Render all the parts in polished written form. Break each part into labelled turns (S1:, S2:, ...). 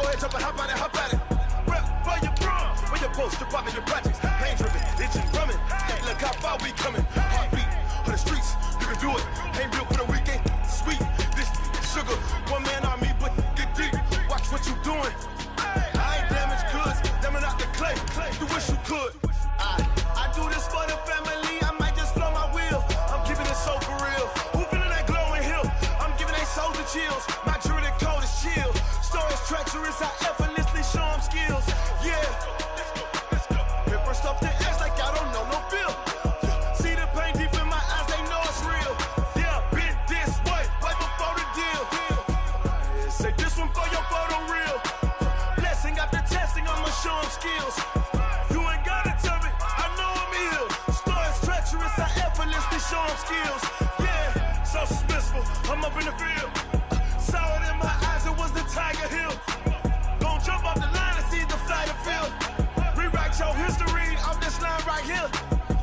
S1: ahead, jump and hop on it, hop at it. Rep for your bro, for your post, your pop, and your projects. Pain driven, itching, drumming. Look how far we coming. Heartbeat for the streets, you can do it. Ain't built for the weekend. Sweet, this sugar. One man army, but get deep. Watch what you doing. I ain't damaged goods, them are not the clay. You wish you could. I do this for the family. I might just blow my wheel. I'm keeping it so for real. Who feeling that glowing hill? I'm giving they souls the chills. My jewelry code is chill. Stories treacherous, I effortlessly show them skills. Yeah. Hit first off the edge like I don't know no feel. See the pain deep in my eyes, they know it's real. Yeah, been this way, right before the deal. Say this one for your photo real. Blessing after testing, I'ma show them skills. You ain't gotta tell me, I know I'm ill. Stories treacherous, I effortlessly show them skills. Yeah, so suspenseful, I'm up in the field. Saw it in my eyes, it was the Tiger Hill. Gon' jump off the line and see the flight of field. Rewrite your history off this line right here.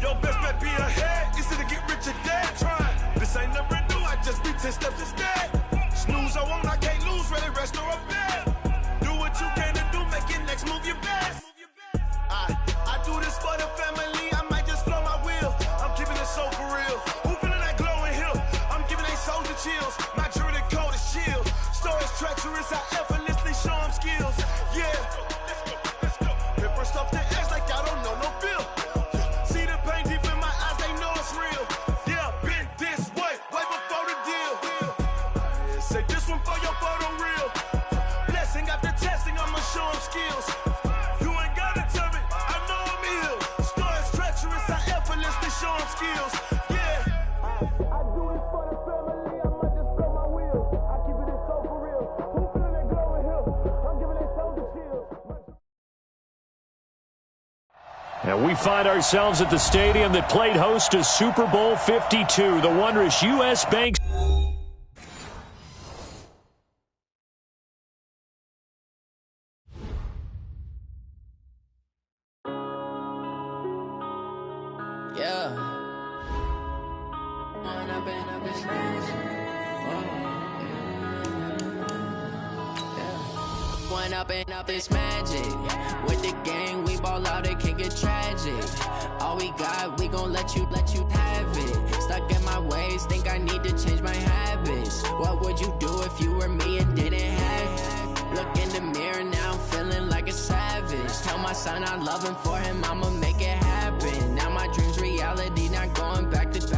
S1: Your best bet be ahead, easy to get rich or dead. Trying, this ain't never new, I just be 10 steps instead. Snooze, I won't, I can't lose, ready, rest or a bed. Do what you can to do, make your next move your best. I do this for the family, I might just blow my wheel. I'm keeping it so for real. Who feeling that glowing hill? I'm giving they souls the chills. My jewelry code is chill. Stories treacherous, I effortlessly show them skills. Yeah. Hit first off the edge like I don't know no feel. See the pain deep in my eyes, they know it's real. Yeah, been this way, way before the deal. Say this one for your photo real. Blessing after testing, I'ma show them skills. You ain't gotta tell me, I know I'm ill. Stories treacherous, I effortlessly show them skills. Yeah. I do this for the family, I might just blow my wheel. I keep it so for real. Who feeling that glowing hill? I'm giving they souls the chills.
S2: And we find ourselves at the stadium that played host to Super Bowl 52, the wondrous U.S. Bank.
S3: Yeah. One up and up this magic. With the gang, we ball out, it can get tragic. All we got, we gon' let you have it. Stuck in my ways, think I need to change my habits. What would you do if you were me and didn't have it? Look in the mirror now, I'm feeling like a savage. Tell my son I love him, for him I'ma make it happen. Now my dream's reality, not going back to.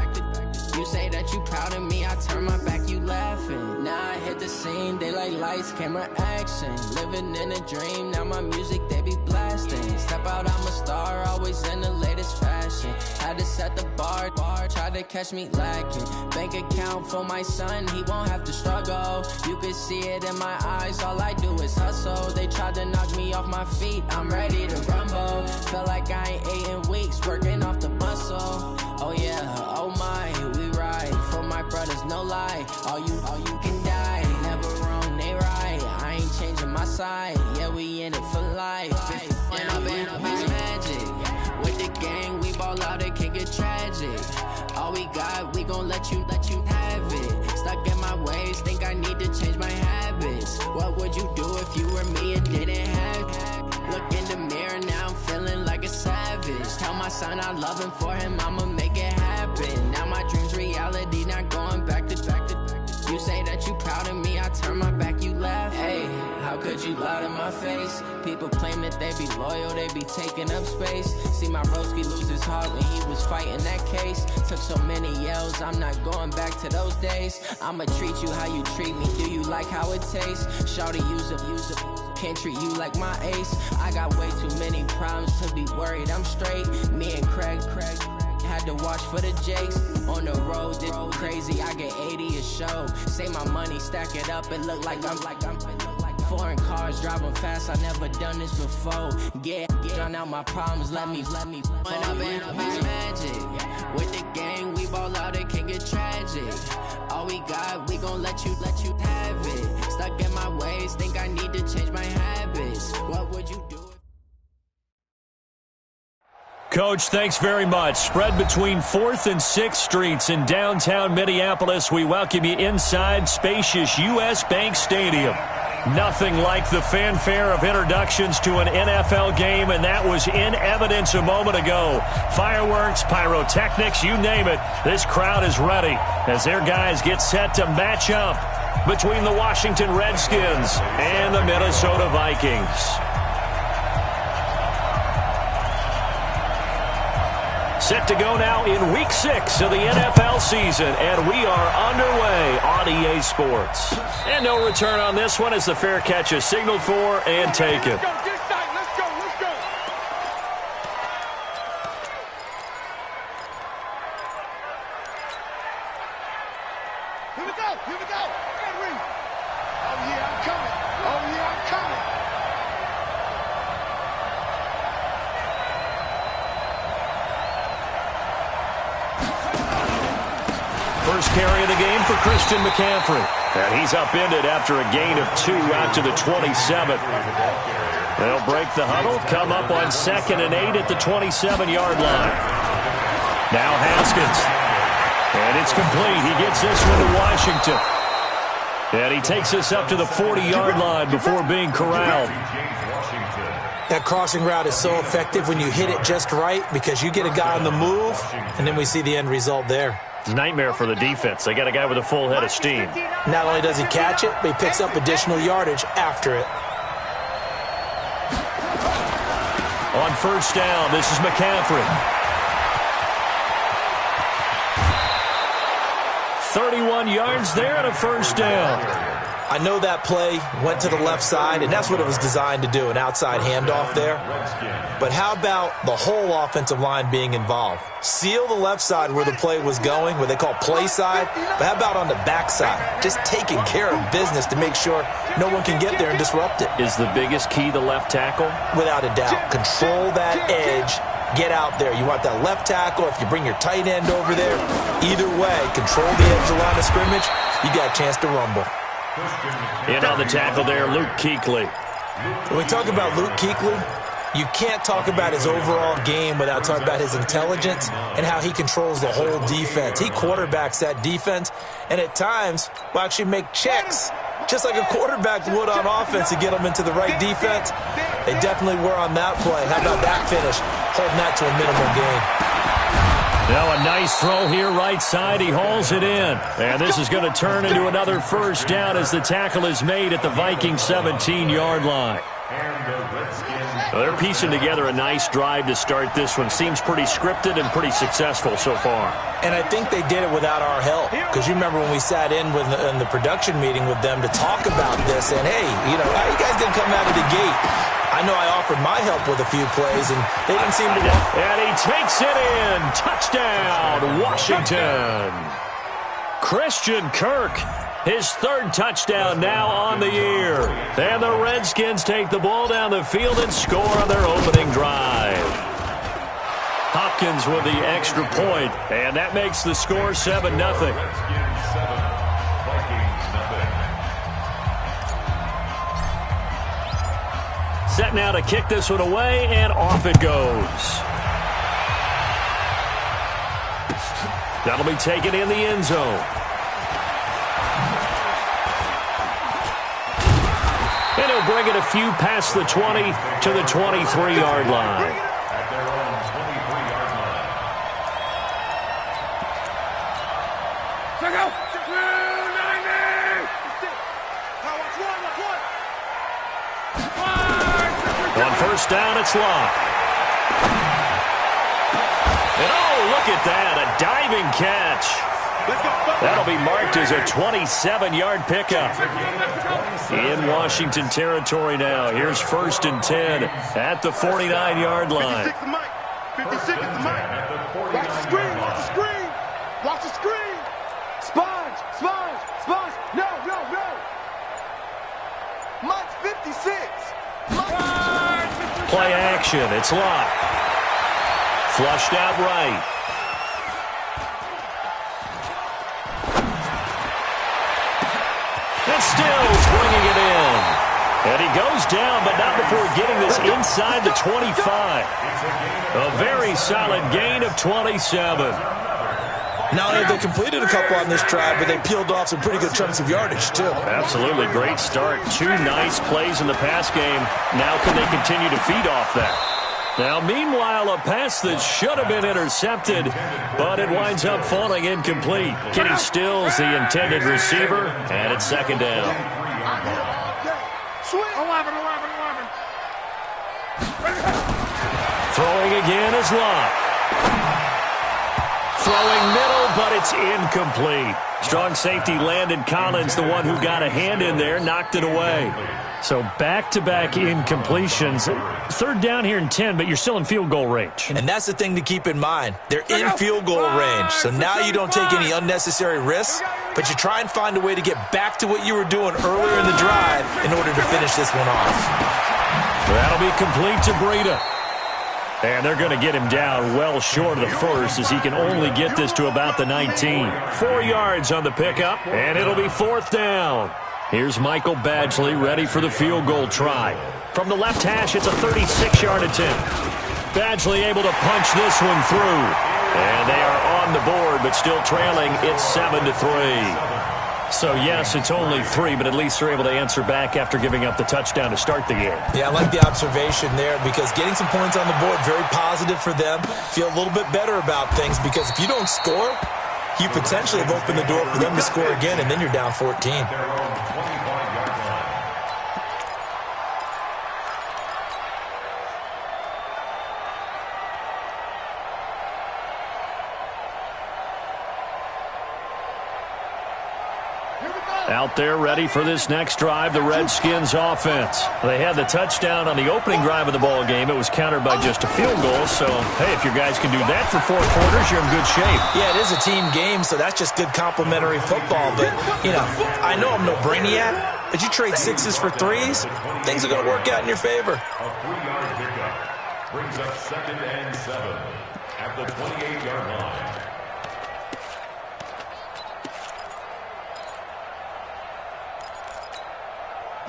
S3: You say that you proud of me, I turn my back, you laughing. Now I hit the scene, they like lights, camera, action. Living in a dream, now my music, they be blasting. Step out, I'm a star, always in the latest fashion. Had to set the bar, try to catch me lacking. Bank account for my son, he won't have to struggle. You can see it in my eyes, all I do is hustle. They tried to knock me off my feet, I'm ready to rumble. Feel like I ain't ate in weeks, working off the muscle. Oh yeah, oh my, we ride for my brothers, no lie. All you can die, never wrong, they right. I ain't changing my side, yeah, we in it for life. When up and up is magic. With the gang, we ball out, it can get tragic. All we got, we gon' let you have it. Stuck in my ways, think I need to change my habits. What would you do if you were me and didn't have it? Look in the mirror now, I'm feeling like a savage. Tell my son I love him, for him I'ma make it happen. Now my dream's reality, not going back to. You say that you proud of me, I turn my back, you laugh. Hey, how could you lie to my face? People claim that they be loyal, they be taking up space. See my broski lose his heart when he was fighting that case. Took so many yells, I'm not going back to those days. I'ma treat you how you treat me, do you like how it tastes? Shawty, use it. Can't treat you like my ace. I got way too many problems to be worried, I'm straight. Me and Craig had to watch for the Jakes. On the road, did crazy, I get 80 a show. Say my money, stack it up, it look like I'm foreign cars, driving fast, I never done this before. Get drown out my problems, let me When up and up is magic. With the gang, we ball out, it can get tragic. All we got, we gon' let you have it. Stuck in my ways, think I need to change my habits. What would you do?
S2: Coach, thanks very much. Spread between 4th and 6th Streets in downtown Minneapolis. We welcome you inside spacious U.S. Bank Stadium. Nothing like the fanfare of introductions to an NFL game, and that was in evidence a moment ago. Fireworks, pyrotechnics, you name it. This crowd is ready as their guys get set to match up between the Washington Redskins and the Minnesota Vikings. Set to go now in Week 6 of the NFL season, and we are underway on EA Sports. And no return on this one as the fair catch is signaled for and taken.
S1: Let's go. Here we go. Henry. Oh, yeah, I'm coming.
S2: First carry of the game for Christian McCaffrey. And he's upended after a gain of 2 out to the 27. They'll break the huddle, come up on 2nd and 8 at the 27-yard line. Now Haskins. And it's complete. He gets this one to Washington. And he takes this up to the 40-yard line before being corralled.
S4: That crossing route is so effective when you hit it just right because you get a guy on the move, and then we see the end result there.
S2: Nightmare for the defense. They got a guy with a full head of steam.
S4: Not only does he catch it, but he picks up additional yardage after it.
S2: On first down, this is McCaffrey. 31 yards there and a first down.
S4: I know that play went to the left side, and that's what it was designed to do, an outside handoff there. But how about the whole offensive line being involved? Seal the left side where the play was going, what they call play side, but how about on the back side? Just taking care of business to make sure no one can get there and disrupt it.
S2: Is the biggest key the left tackle?
S4: Without a doubt. Control that edge. Get out there. You want that left tackle. If you bring your tight end over there, either way, control the edge of the line of scrimmage, you got a chance to rumble.
S2: In on the tackle there, Luke Kuechly.
S4: When we talk about Luke Kuechly, you can't talk about his overall game without talking about his intelligence and how he controls the whole defense. He quarterbacks that defense, and at times will actually make checks, just like a quarterback would on offense to get them into the right defense. They definitely were on that play. How about that finish? Holding that to a minimal gain.
S2: Now a nice throw here right side. He hauls it in. And this is going to turn into another first down as the tackle is made at the Vikings 17-yard line. Well, they're piecing together a nice drive to start this one. Seems pretty scripted and pretty successful so far.
S4: And I think they did it without our help. Because you remember when we sat in the production meeting with them to talk about this, and hey, you know, how you guys didn't come out of the gate? I know I offered my help with a few plays, and they didn't seem to want.
S2: And he takes it in. Touchdown, Washington. Christian Kirk, his third touchdown now on the year. And the Redskins take the ball down the field and score on their opening drive. Hopkins with the extra point, and that makes the score 7-0. Set now to kick this one away, and off it goes. That'll be taken in the end zone. And he'll bring it a few past the 20 to the 23-yard line. On first down, it's locked. And oh, look at that, a diving catch. That'll be marked as a 27-yard pickup. In Washington territory now. Here's 1st and 10 at the 49-yard line.
S1: 56 is the mic. Watch the screen, watch the screen. Watch the screen. Sponge. No. Mike's 56.
S2: Play action. It's locked. Flushed out right. And Stills bringing it in. And he goes down, but not before getting this inside the 25. A very solid gain of 27.
S4: Not only have they completed a couple on this drive, but they peeled off some pretty good chunks of yardage, too.
S2: Absolutely. Great start. 2 nice plays in the pass game. Now can they continue to feed off that? Now, meanwhile, a pass that should have been intercepted, but it winds up falling incomplete. Kenny Stills, the intended receiver, and it's second down. 11. Throwing again is Locke. Throwing middle, but it's incomplete. Strong safety Landon Collins, the one who got a hand in there, knocked it away. So back-to-back incompletions. Third down here and 10, but you're still in field goal range.
S4: And that's the thing to keep in mind. They're in field goal range. So now you don't take any unnecessary risks, but you try and find a way to get back to what you were doing earlier in the drive in order to finish this one off.
S2: That'll be complete to Breida. And they're going to get him down well short of the first as he can only get this to about the 19. 4 yards on the pickup, and it'll be fourth down. Here's Michael Badgley ready for the field goal try. From the left hash, it's a 36-yard attempt. Badgley able to punch this one through. And they are on the board, but still trailing. It's 7-3. So, yes, it's only 3, but at least they're able to answer back after giving up the touchdown to start the game. Yeah, I like the observation there because getting some points on the board, very positive for them. Feel a little bit better about things because if you don't score, you potentially have opened the door for them to score again, and then you're down 14. Out there ready for this next drive, the Redskins offense. They had the touchdown on the opening drive of the ball game. It was countered by just a field goal. So, hey, if your guys can do that for 4 quarters, you're in good shape.
S4: Yeah, it is a team game, so that's just good complimentary football. But, you know, I know I'm no brainiac, but you trade 6s for 3s, things are going to work out in your favor.
S5: A 3-yard pickup brings up 2nd and 7 at the 28-yard line.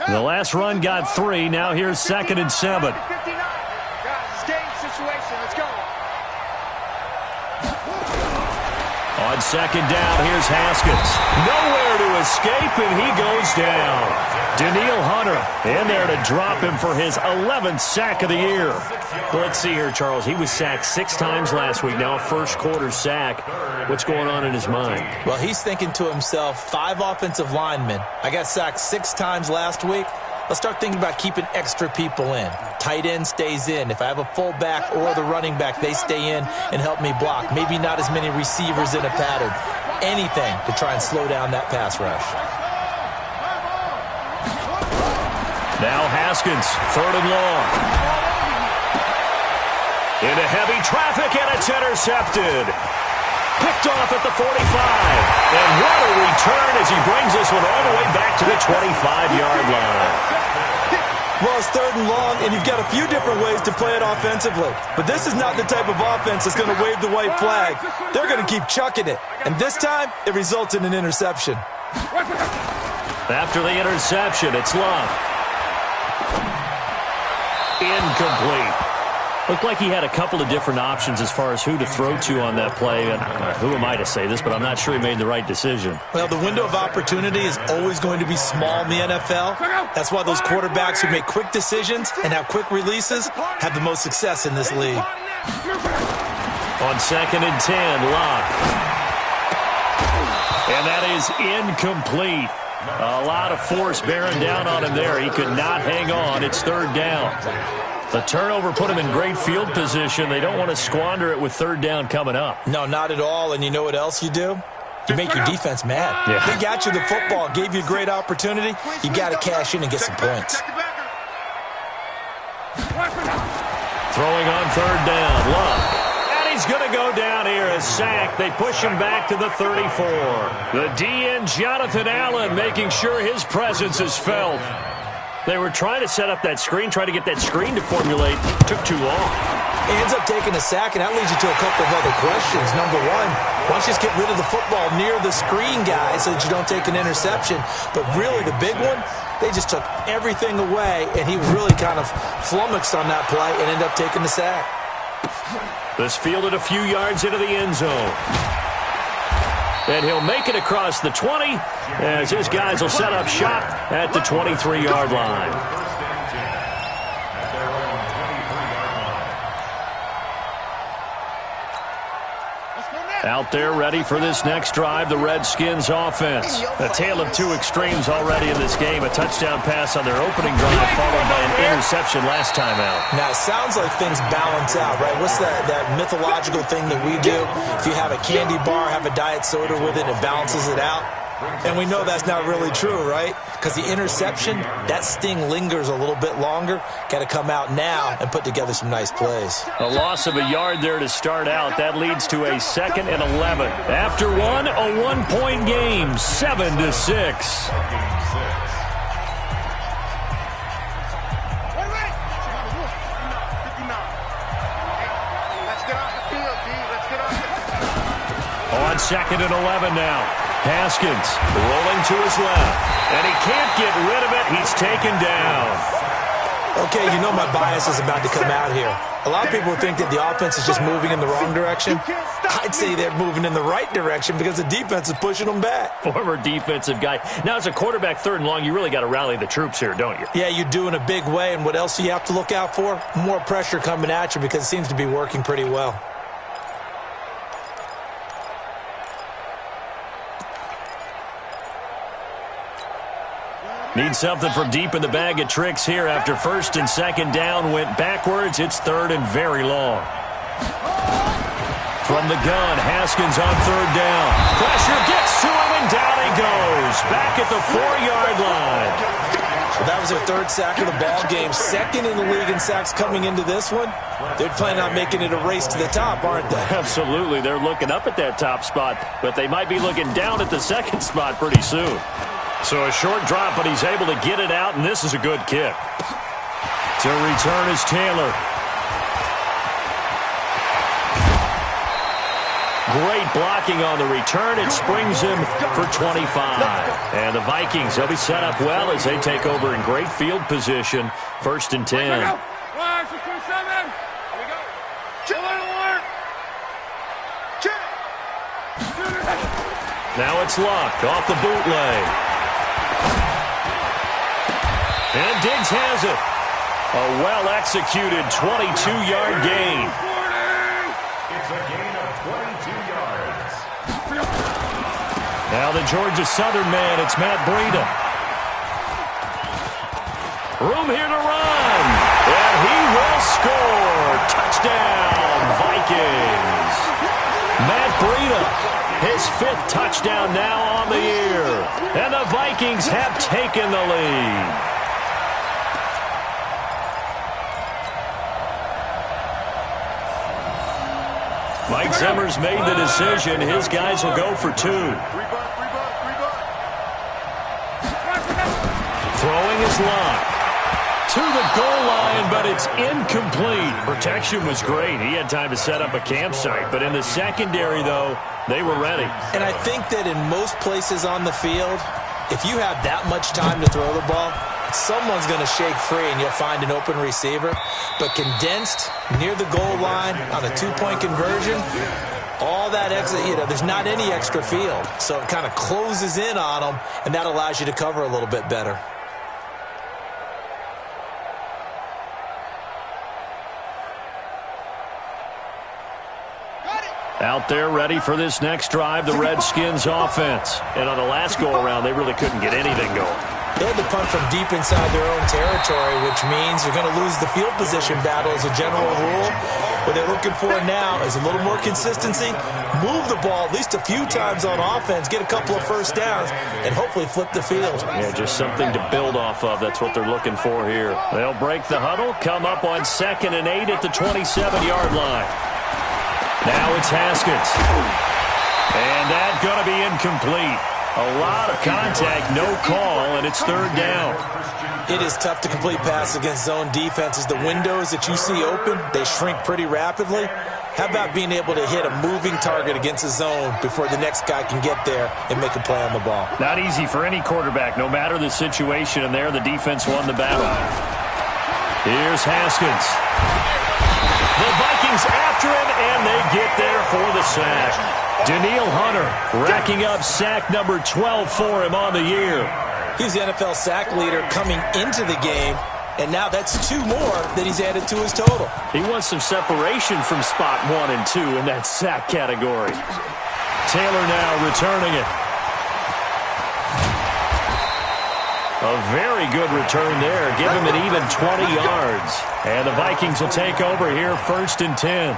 S2: The last run got 3. Now here's 2nd and 7.
S6: Guys, game situation. Let's go.
S2: On 2nd down, here's Haskins. Nowhere to escape, and he goes down. Daniil Hunter in there to drop him for his 11th sack of the year. Well, let's see here, Charles. He was sacked 6 times last week. Now a first-quarter sack. What's going on in his mind?
S4: Well, he's thinking to himself, 5 offensive linemen. I got sacked 6 times last week. Let's start thinking about keeping extra people in. Tight end stays in. If I have a fullback or the running back, they stay in and help me block. Maybe not as many receivers in a pattern. Anything to try and slow down that pass rush.
S2: Now Haskins, 3rd and long. Into heavy traffic, and it's intercepted. Picked off at the 45. And what a return as he brings this one all the way back to the 25-yard line.
S4: Well, it's 3rd and long, and you've got a few different ways to play it offensively. But this is not the type of offense that's going to wave the white flag. They're going to keep chucking it. And this time, it results in an interception.
S2: After the interception, it's Love. Incomplete. Looked like he had a couple of different options as far as who to throw to on that play. And who am I to say this, but I'm not sure he made the right decision.
S4: Well, the window of opportunity is always going to be small in the NFL. That's why those quarterbacks who make quick decisions and have quick releases have the most success in this league.
S2: On 2nd and 10, Locke. And that is incomplete. A lot of force bearing down on him there. He could not hang on. It's 3rd down. The turnover put him in great field position. They don't want to squander it with 3rd down coming up.
S4: No, not at all. And you know what else you do? You make your defense mad.
S2: Yeah.
S4: They got you the football, gave you a great opportunity. You got to cash in and get some points.
S2: Throwing on 3rd down, Love. And he's going to go down here, a sack. They push him back to the 34. The DN, Jonathan Allen, making sure his presence is felt. They were trying to set up that screen, trying to get that screen to formulate. Took too long.
S4: He ends up taking a sack, and that leads you to a couple of other questions. Number one, why don't you just get rid of the football near the screen guy so that you don't take an interception? But really, the big one, they just took everything away, and he was really kind of flummoxed on that play and ended up taking the sack.
S2: This fielded a few yards into the end zone. and he'll make it across the 20 as his guys will set up shop at the 23-yard line. Out there ready for this next drive, the Redskins offense. A tale of two extremes already in this game. A touchdown pass on their opening drive followed by an interception last time out.
S4: Now, it sounds like things balance out, right? What's that mythological thing that we do? If you have a candy bar, have a diet soda with it, it balances it out. And we know that's not really true, right? Because the interception, that sting lingers a little bit longer. Got to come out now and put together some nice plays.
S2: A loss of a yard there to start out. That leads to a 2nd and 11. After one, a one-point game, 7-6. On 2nd and 11 now. Haskins rolling to his left, and he can't get rid of it. He's taken down.
S4: Okay, you know my bias is about to come out here. A lot of people think that the offense is just moving in the wrong direction. I'd say they're moving in the right direction because the defense is pushing them back.
S2: Former defensive guy. Now, as a quarterback 3rd and long, you really got to rally the troops here, don't you?
S4: Yeah, you do in a big way, and what else do you have to look out for? More pressure coming at you because it seems to be working pretty well.
S2: Need something from deep in the bag of tricks here after 1st and 2nd down went backwards. It's 3rd and very long. From the gun, Haskins on 3rd down. Pressure gets to him, and down he goes. Back at the 4-yard line.
S4: Well, that was their 3rd sack of the ball game. 2nd in the league in sacks coming into this one. They're planning on making it a race to the top, aren't they?
S2: Absolutely. They're looking up at that top spot, but they might be looking down at the 2nd spot pretty soon. So a short drop, but he's able to get it out, and this is a good kick. To return is Taylor. Great blocking on the return. It springs him for 25. And the Vikings, they'll be set up well as they take over in great field position. 1st and 10. Now it's Luck off the bootleg. And Diggs has it. A well-executed 22-yard gain.
S5: It's a gain of 22 yards.
S2: Now the Georgia Southern man, it's Matt Breida. Room here to run. And he will score. Touchdown, Vikings. Matt Breida, his 5th touchdown now on the year. And the Vikings have taken the lead. Mike Zimmer's made the decision. His guys will go for 2. Throwing his Luck to the goal line, but it's incomplete. Protection was great. He had time to set up a campsite, but in the secondary, though, they were ready.
S4: And I think that in most places on the field, if you have that much time to throw the ball, someone's going to shake free and you'll find an open receiver. But condensed near the goal line on a 2-point conversion, all that extra, there's not any extra field. So it kind of closes in on them, and that allows you to cover a little bit better.
S2: Out there ready for this next drive, the Redskins offense. And on the last go-around, they really couldn't get anything going.
S4: They had to punt from deep inside their own territory, which means you're going to lose the field position battle as a general rule. What they're looking for now is a little more consistency, move the ball at least a few times on offense, get a couple of first downs, and hopefully flip the field.
S2: Yeah, just something to build off of. That's what they're looking for here. They'll break the huddle, come up on 2nd and 8 at the 27-yard line. Now it's Haskins. And that's going to be incomplete. A lot of contact, no call, and it's 3rd down.
S4: It is tough to complete pass against zone defenses. The windows that you see open, they shrink pretty rapidly. How about being able to hit a moving target against a zone before the next guy can get there and make a play on the ball?
S2: Not easy for any quarterback, no matter the situation, and there the defense won the battle. Here's Haskins. The Vikings Vikings after him, and they get there for the sack. Danielle Hunter racking up sack number 12 for him on the year.
S4: He's the NFL sack leader coming into the game, and now that's 2 more that he's added to his total.
S2: He wants some separation from spot 1 and 2 in that sack category. Taylor now returning it. A very good return there. Give him an even 20 yards. And the Vikings will take over here, 1st and 10.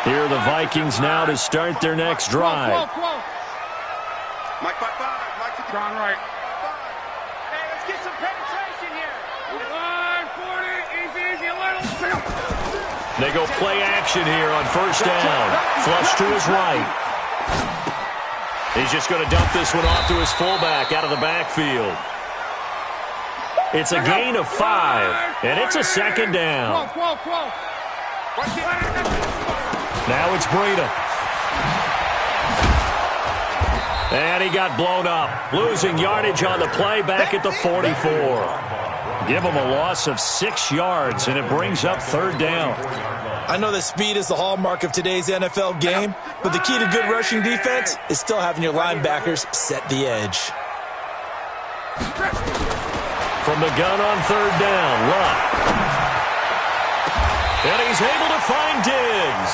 S2: Here are the Vikings now to start their next drive.
S6: Mike 5-5. Mike John right. Hey, let's get some penetration here. 40, easy, a little.
S2: They go play action here on 1st down. Flush to his right. He's just going to dump this one off to his fullback out of the backfield. It's a gain of 5, and it's a 2nd down. Now it's Breida. And he got blown up. Losing yardage on the play back at the 44. Give him a loss of 6 yards, and it brings up 3rd down.
S4: I know that speed is the hallmark of today's NFL game, but the key to good rushing defense is still having your linebackers set the edge.
S2: From the gun on 3rd down, Luck. And he's able to find Diggs.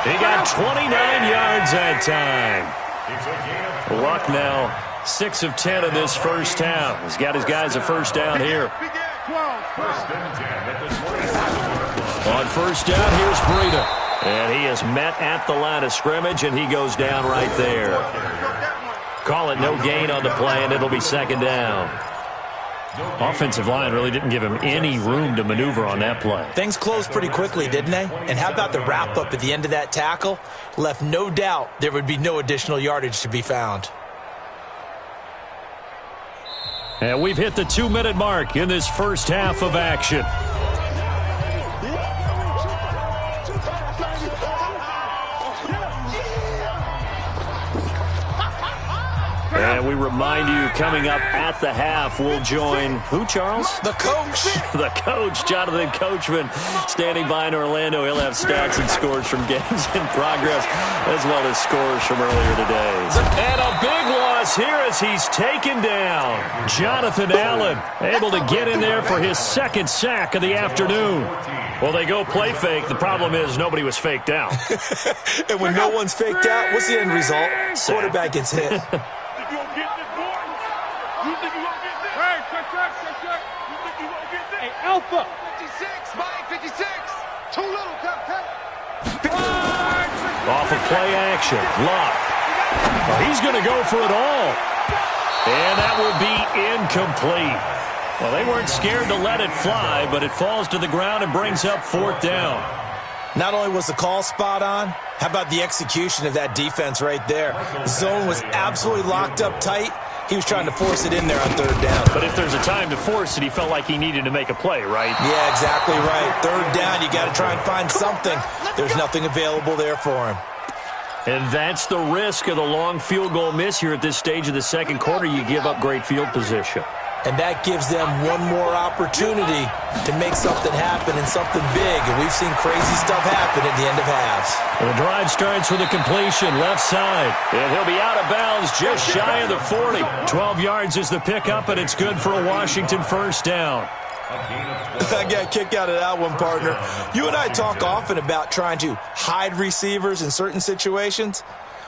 S2: He got 29 yards that time. Luck now 6 of 10 in this first half. He's got his guys a 1st down here. On 1st down, here's Breida. And he is met at the line of scrimmage, and he goes down right there. Call it no gain on the play, and it'll be 2nd down. Offensive line really didn't give him any room to maneuver on that play.
S4: Things closed pretty quickly, didn't they? And how about the wrap-up at the end of that tackle? Left no doubt there would be no additional yardage to be found.
S2: And we've hit the 2-minute mark in this first half of action. And we remind you, coming up at the half, we'll join who, Charles?
S4: The coach.
S2: The coach, Jonathan Coachman, standing by in Orlando. He'll have stats and scores from games in progress, as well as scores from earlier today. And a big loss here as he's taken down. Jonathan Allen able to get in there for his 2nd sack of the afternoon. Well, they go play fake. The problem is nobody was faked out.
S4: And when no one's faked out, what's the end result?
S2: Sack.
S4: Quarterback gets hit.
S6: Hey, Alpha. 56, Mike, 56. Too little, cut.
S2: Off of play action. Luck. Well, he's going to go for it all. And that will be incomplete. Well, they weren't scared to let it fly, but it falls to the ground and brings up 4th down.
S4: Not only was the call spot on, how about the execution of that defense right there? The zone was absolutely locked up tight. He was trying to force it in there on 3rd down.
S2: But if there's a time to force it, he felt like he needed to make a play, right?
S4: Yeah, exactly right. 3rd down, you got to try and find something. There's nothing available there for him.
S2: And that's the risk of the long field goal miss here at this stage of the 2nd quarter. You give up great field position.
S4: And that gives them one more opportunity to make something happen and something big. And we've seen crazy stuff happen at the end of halves.
S2: Well, the drive starts with a completion left side. And he'll be out of bounds just shy of the 40. 12 yards is the pickup, and it's good for a Washington 1st down.
S4: I got a kick out of that one, partner. You and I talk often about trying to hide receivers in certain situations.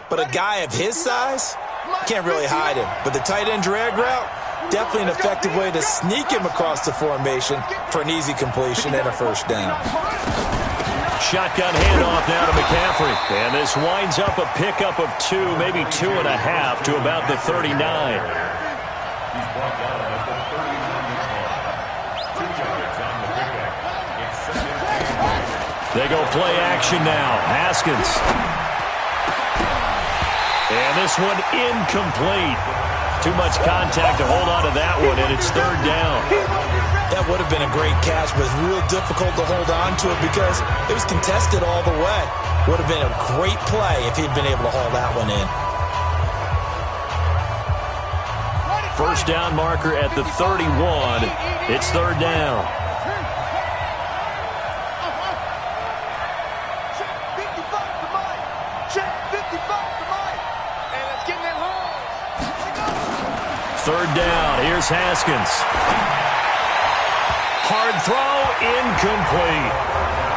S4: But a guy of his size, can't really hide him. But the tight end drag route, definitely an effective way to sneak him across the formation for an easy completion and a 1st down.
S2: Shotgun handoff now to McCaffrey. And this winds up a pickup of 2, maybe 2.5 to about the 39. They go play action now. Haskins. And this one incomplete. Too much contact to hold on to that one, and it's 3rd down.
S4: That would have been a great catch, but it's real difficult to hold on to it because it was contested all the way. Would have been a great play if he'd been able to haul that one in.
S2: 1st down marker at the 31. It's 3rd down. Third down. Here's Haskins. Hard throw, incomplete.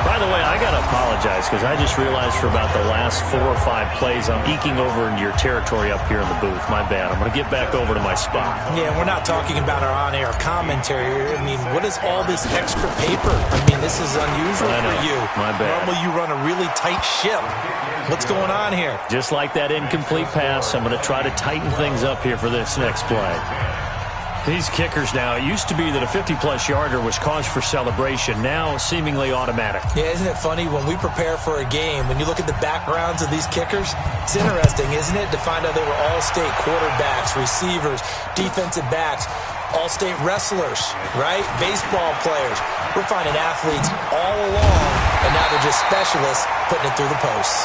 S2: By the way, I got to apologize because I just realized for about the last 4 or 5 plays I'm eking over into your territory up here in the booth. My bad. I'm going to get back over to my spot.
S4: Yeah, we're not talking about our on-air commentary here. I mean, what is all this extra paper? I mean, this is unusual for you.
S2: My bad.
S4: Normally you run a really tight ship. What's going on here?
S2: Just like that incomplete pass, I'm going to try to tighten things up here for this next play. These kickers now, it used to be that a 50-plus yarder was cause for celebration, now seemingly automatic.
S4: Yeah, isn't it funny when we prepare for a game, when you look at the backgrounds of these kickers, it's interesting, isn't it, to find out they were all-state quarterbacks, receivers, defensive backs, all-state wrestlers, right? Baseball players. We're finding athletes all along, and now they're just specialists putting it through the posts.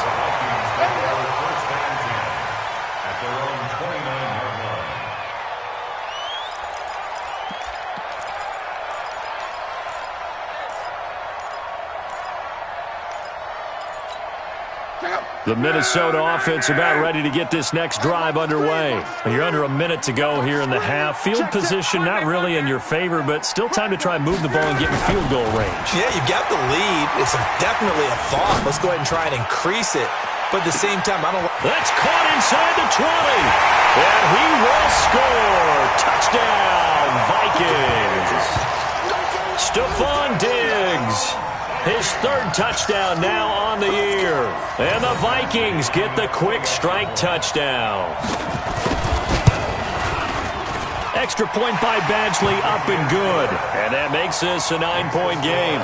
S2: The Minnesota offense about ready to get this next drive underway. You're under a minute to go here in the half. Field position not really in your favor, but still time to try and move the ball and get in field goal range.
S4: Yeah, you've got the lead. It's definitely a thought. Let's go ahead and try and increase it. But at the same time, I don't...
S2: That's caught inside the 20. And he will score. Touchdown, Vikings. Stephon Diggs. His third touchdown now on the year. And the Vikings get the quick strike touchdown. Extra point by Badgley, up and good. And that makes this a 9-point game.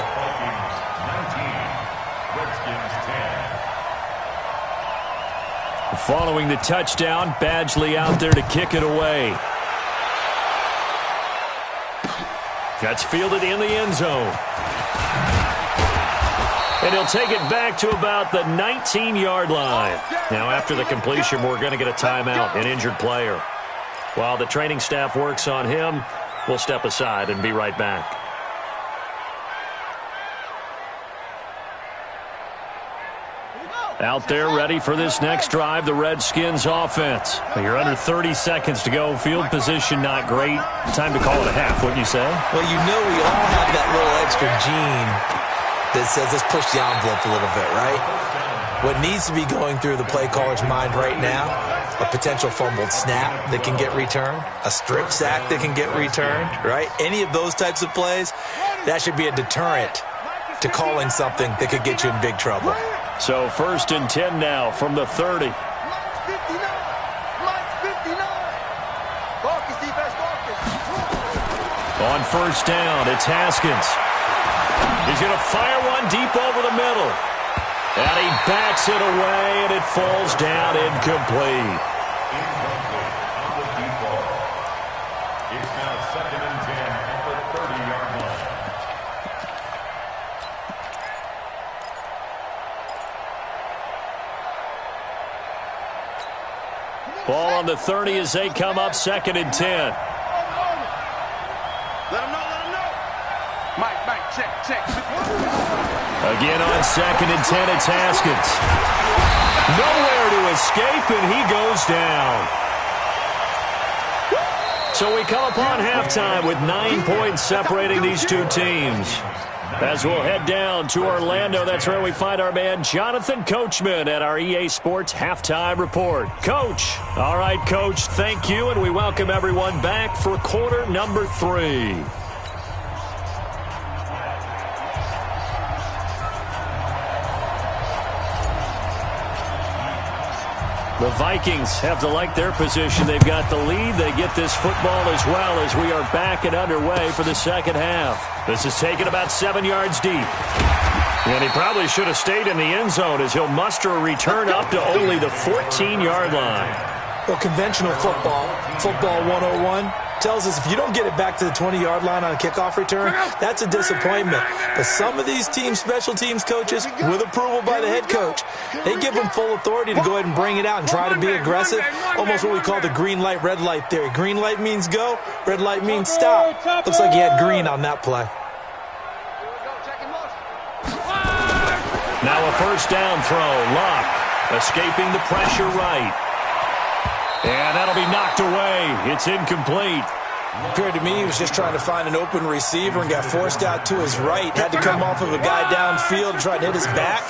S2: Following the touchdown, Badgley out there to kick it away. That's fielded in the end zone. And he'll take it back to about the 19-yard line. Now, after the completion, we're going to get a timeout, an injured player. While the training staff works on him, we'll step aside and be right back. Out there ready for this next drive, the Redskins offense. You're under 30 seconds to go. Field position not great. Time to call it a half, wouldn't you say?
S4: Well, you know we all have that little extra gene that says let's push the envelope a little bit, right? What needs to be going through the play caller's mind right now, a potential fumbled snap that can get returned, a strip sack that can get returned, right? Any of those types of plays, that should be a deterrent to calling something that could get you in big trouble.
S2: So 1st and 10 now from the 30. On first down, it's Haskins. He's going to fire one deep over the middle. And he backs it away, and it falls down incomplete.
S5: It's now 2nd and 10 at the 30-yard line.
S2: Ball on the 30 as they come up 2nd and 10.
S6: Let him know, let him know. Mike, check.
S2: Again on 2nd and 10, it's Haskins. Nowhere to escape, and he goes down. So we come upon halftime with 9 points separating these two teams. As we'll head down to Orlando, that's where we find our man Jonathan Coachman at our EA Sports Halftime Report. Coach. All right, Coach, thank you, and we welcome everyone back for quarter number 3. The Vikings have to like their position. They've got the lead. They get this football as well as we are back and underway for the second half. This is taken about 7 yards deep. And he probably should have stayed in the end zone as he'll muster a return up to only the 14-yard line.
S4: Well, conventional football 101, tells us if you don't get it back to the 20-yard line on a kickoff return, that's a disappointment. But some of these team special teams coaches, with approval by the head coach, they give them full authority to go ahead and bring it out and try to be aggressive, almost what we call the green light, red light theory. Green light means go, red light means stop. Looks like he had green on that play.
S2: Now a first down throw. Luck escaping the pressure right. And that'll be knocked away. It's incomplete.
S4: Appeared to me he was just trying to find an open receiver and got forced out to his right. Had to come off of a guy downfield and try to hit his back.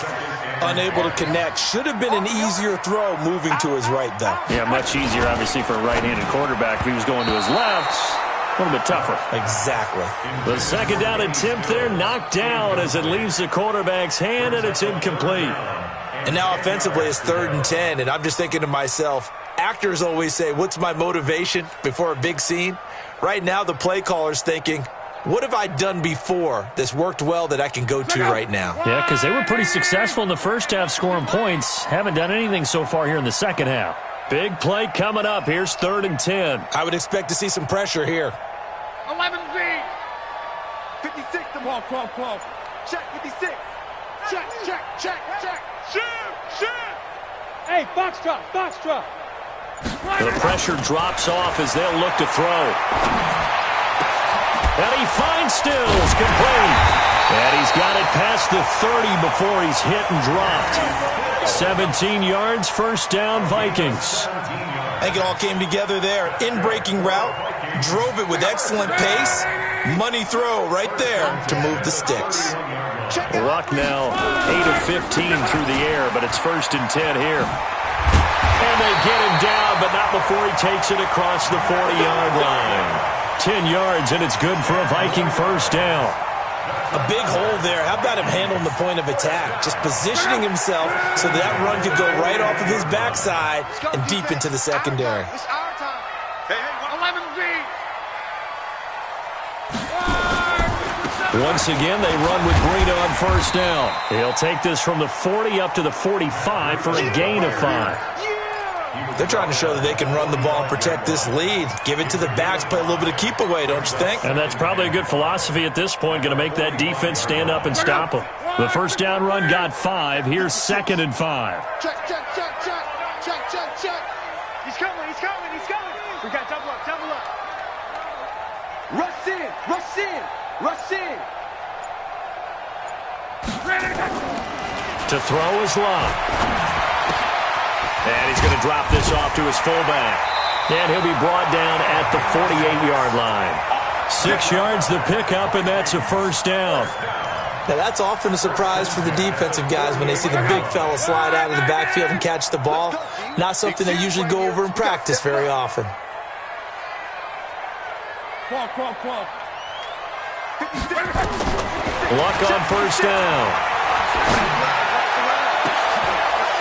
S4: Unable to connect. Should have been an easier throw moving to his right, though.
S2: Yeah, much easier, obviously, for a right-handed quarterback. If he was going to his left, a little bit tougher.
S4: Exactly.
S2: The second down attempt there knocked down as it leaves the quarterback's hand, and it's incomplete.
S4: And now offensively it's 3rd and 10, and I'm just thinking to myself, actors always say, what's my motivation before a big scene? Right now the play caller's thinking, what have I done before that's worked well that I can go to right now?
S2: Yeah, because they were pretty successful in the first half scoring points. Haven't done anything so far here in the second half. Big play coming up. Here's 3rd and 10.
S4: I would expect to see some pressure here.
S6: 11Z. 56, the ball, 12. Check, 56. Check. Shoot. Hey, box drop.
S2: The pressure drops off as they'll look to throw. And he finds Stills, complete. And he's got it past the 30 before he's hit and dropped. 17 yards, first down, Vikings.
S4: I think it all came together there. In-breaking route, drove it with excellent pace. Money throw right there to move the sticks.
S2: Luck now 8 of 15 through the air, but it's 1st and 10 here. And they get him down, but not before he takes it across the 40-yard line. 10 yards, and it's good for a Viking first down.
S4: A big hole there. How about him handling the point of attack? Just positioning himself so that run could go right off of his backside and deep into the secondary.
S6: It's our time. Hey, 11Z.
S2: Once again, they run with Breida on first down. He'll take this from the 40 up to the 45 for a gain of 5.
S4: They're trying to show that they can run the ball and protect this lead. Give it to the backs, play a little bit of keep away, don't you think?
S2: And that's probably a good philosophy at this point, going to make that defense stand up and stop them. The first down run got 5. Here's 2nd and 5.
S6: Check. He's coming. We got double up. Rush in.
S2: To throw is Love. And he's going to drop this off to his fullback. And he'll be brought down at the 48-yard line. 6 yards the pickup, and that's a first down.
S4: Now, that's often a surprise for the defensive guys when they see the big fella slide out of the backfield and catch the ball. Not something they usually go over in practice very often.
S2: Luck on first down.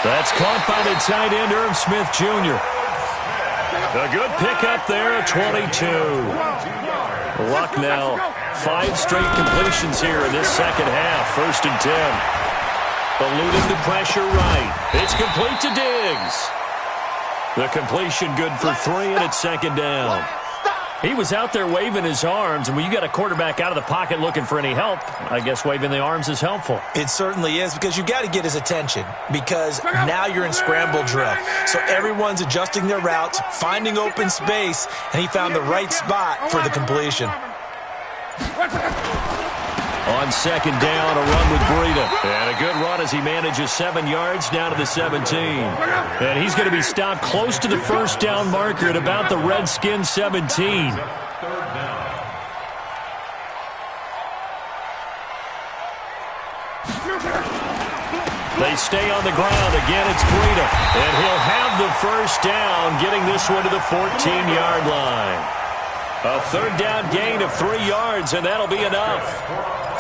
S2: That's caught by the tight end, Irv Smith Jr. A good pickup there at 22. Luck now, 5 straight completions here in this second half. 1st and 10. Eluding the pressure right. It's complete to Diggs. The completion good for 3, and it's 2nd down. He was out there waving his arms, and when you got a quarterback out of the pocket looking for any help, I guess waving the arms is helpful.
S4: It certainly is, because you got to get his attention, because now you're in scramble drill. So everyone's adjusting their routes, finding open space, and he found the right spot for the completion.
S2: On 2nd down, a run with Breida. And a good run as he manages 7 yards down to the 17. And he's going to be stopped close to the first down marker at about the Redskins 17. They stay on the ground. Again, it's Breida. And he'll have the first down, getting this one to the 14-yard line. A 3rd down gain of 3 yards, and that'll be enough.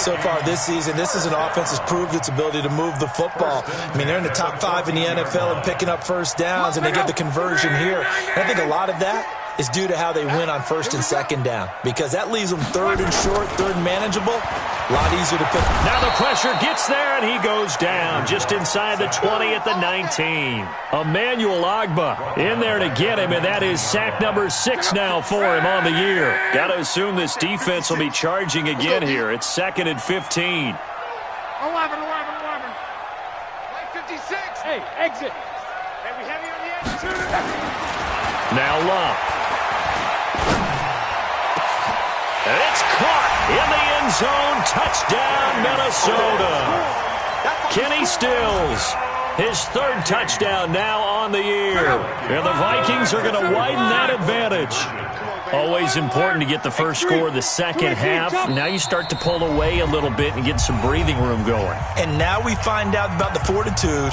S4: So far this season, this is an offense that's proved its ability to move the football. I mean, they're in the top 5 in the NFL and picking up first downs, and they get the conversion here. And I think a lot of that is due to how they win on 1st and 2nd down, because that leaves them 3rd and short, 3rd and manageable. A lot easier to pick.
S2: Now the pressure gets there, and he goes down just inside the 20 at the 19. Emmanuel Ogbah in there to get him, and that is sack number 6 now for him on the year. Got to assume this defense will be charging again here. It's 2nd and 15.
S6: 11. 56. Hey, exit. Heavy on the edge.
S2: Now Love. And it's caught in the end zone. Touchdown, Minnesota. Kenny Stills His third touchdown now on the year. And the Vikings are going to widen that advantage. Always important to get the first score of the second half. Now you start to pull away a little bit and get some breathing room going.
S4: And now we find out about the fortitude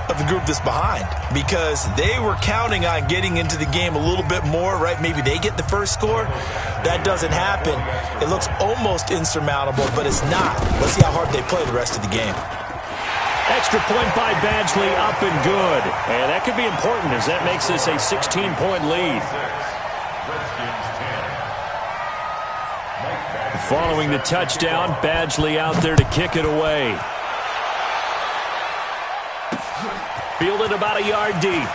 S4: of the group that's behind, because they were counting on getting into the game a little bit more, right? Maybe they get the first score. That doesn't happen. It looks almost insurmountable, but it's not. Let's see how hard they play the rest of the game.
S2: Extra point by Badgley, up and good. And that could be important as that makes this a 16-point lead. Following the touchdown, Badgley out there to kick it away. Fielded about a yard deep.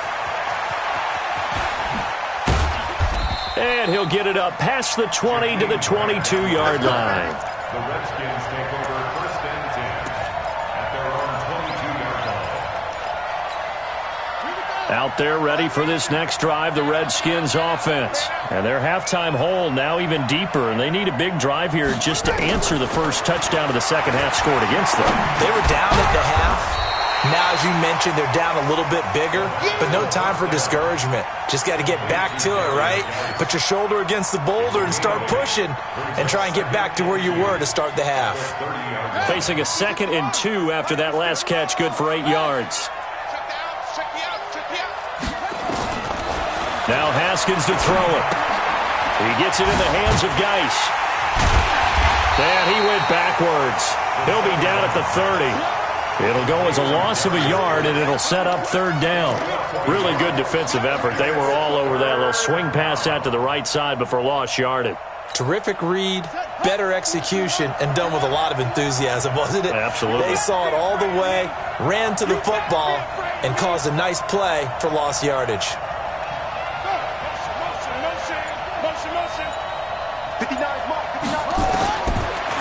S2: And he'll get it up past the 20 to the 22-yard line.
S5: The Redskins take over first and 10 at their own 22-yard line.
S2: Out there ready for this next drive, the Redskins offense. And their halftime hole now even deeper, and they need a big drive here just to answer the first touchdown of the second half scored against them.
S4: They were down at the half. Now, as you mentioned, they're down a little bit bigger, but no time for discouragement. Just got to get back to it, right? Put your shoulder against the boulder and start pushing and try and get back to where you were to start the half.
S2: Facing a 2nd and 2 after that last catch, good for 8 yards. Now Haskins to throw it. He gets it in the hands of Geis. And he went backwards. He'll be down at the 30. It'll go as a loss of a yard, and it'll set up 3rd down. Really good defensive effort. They were all over that little swing pass out to the right side, but for lost yardage.
S4: Terrific read, better execution, and done with a lot of enthusiasm, wasn't it?
S2: Absolutely.
S4: They saw it all the way, ran to the football, and caused a nice play for lost yardage.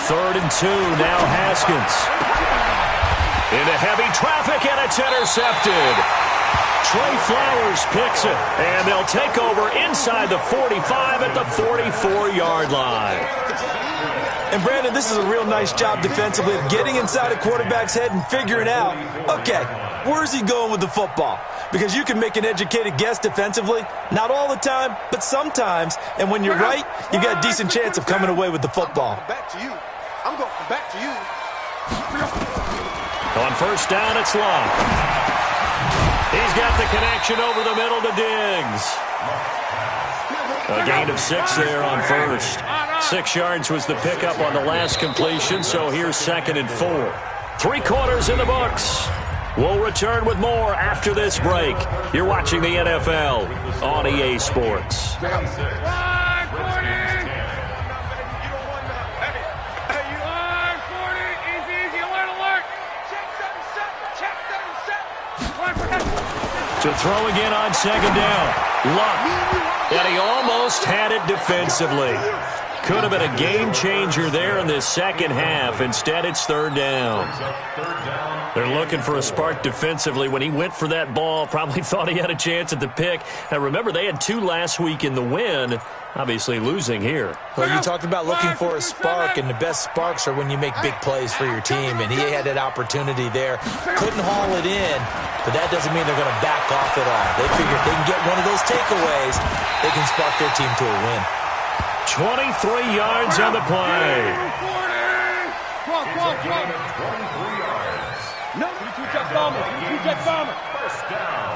S2: 3rd and 2, now Haskins. Into heavy traffic, and it's intercepted. Trey Flowers picks it, and they'll take over inside the 45 at the 44-yard line.
S4: And, Brandon, this is a real nice job defensively of getting inside a quarterback's head and figuring out, okay, where's he going with the football? Because you can make an educated guess defensively, not all the time, but sometimes. And when you're right, you've got a decent chance of coming away with the football.
S6: Back to you. I'm going back to you.
S2: On first down, it's Long. He's got the connection over the middle to Diggs. A gain of 6 there on first. 6 yards was the pickup on the last completion, so here's 2nd and 4. 3 quarters in the books. We'll return with more after this break. You're watching the NFL on EA Sports. To throw again on 2nd down. Luck. And he almost had it defensively. Could have been a game changer there in this second half. Instead, it's 3rd down. They're looking for a spark defensively. When he went for that ball, probably thought he had a chance at the pick. Now, remember, they had 2 last week in the win. Obviously losing here.
S4: Well, you talked about looking for a spark, and the best sparks are when you make big plays for your team, and he had that opportunity there. Couldn't haul it in, but that doesn't mean they're going to back off at all. They figure if they can get one of those takeaways, they can spark their team to a win.
S2: 23 yards on the play.
S5: First down.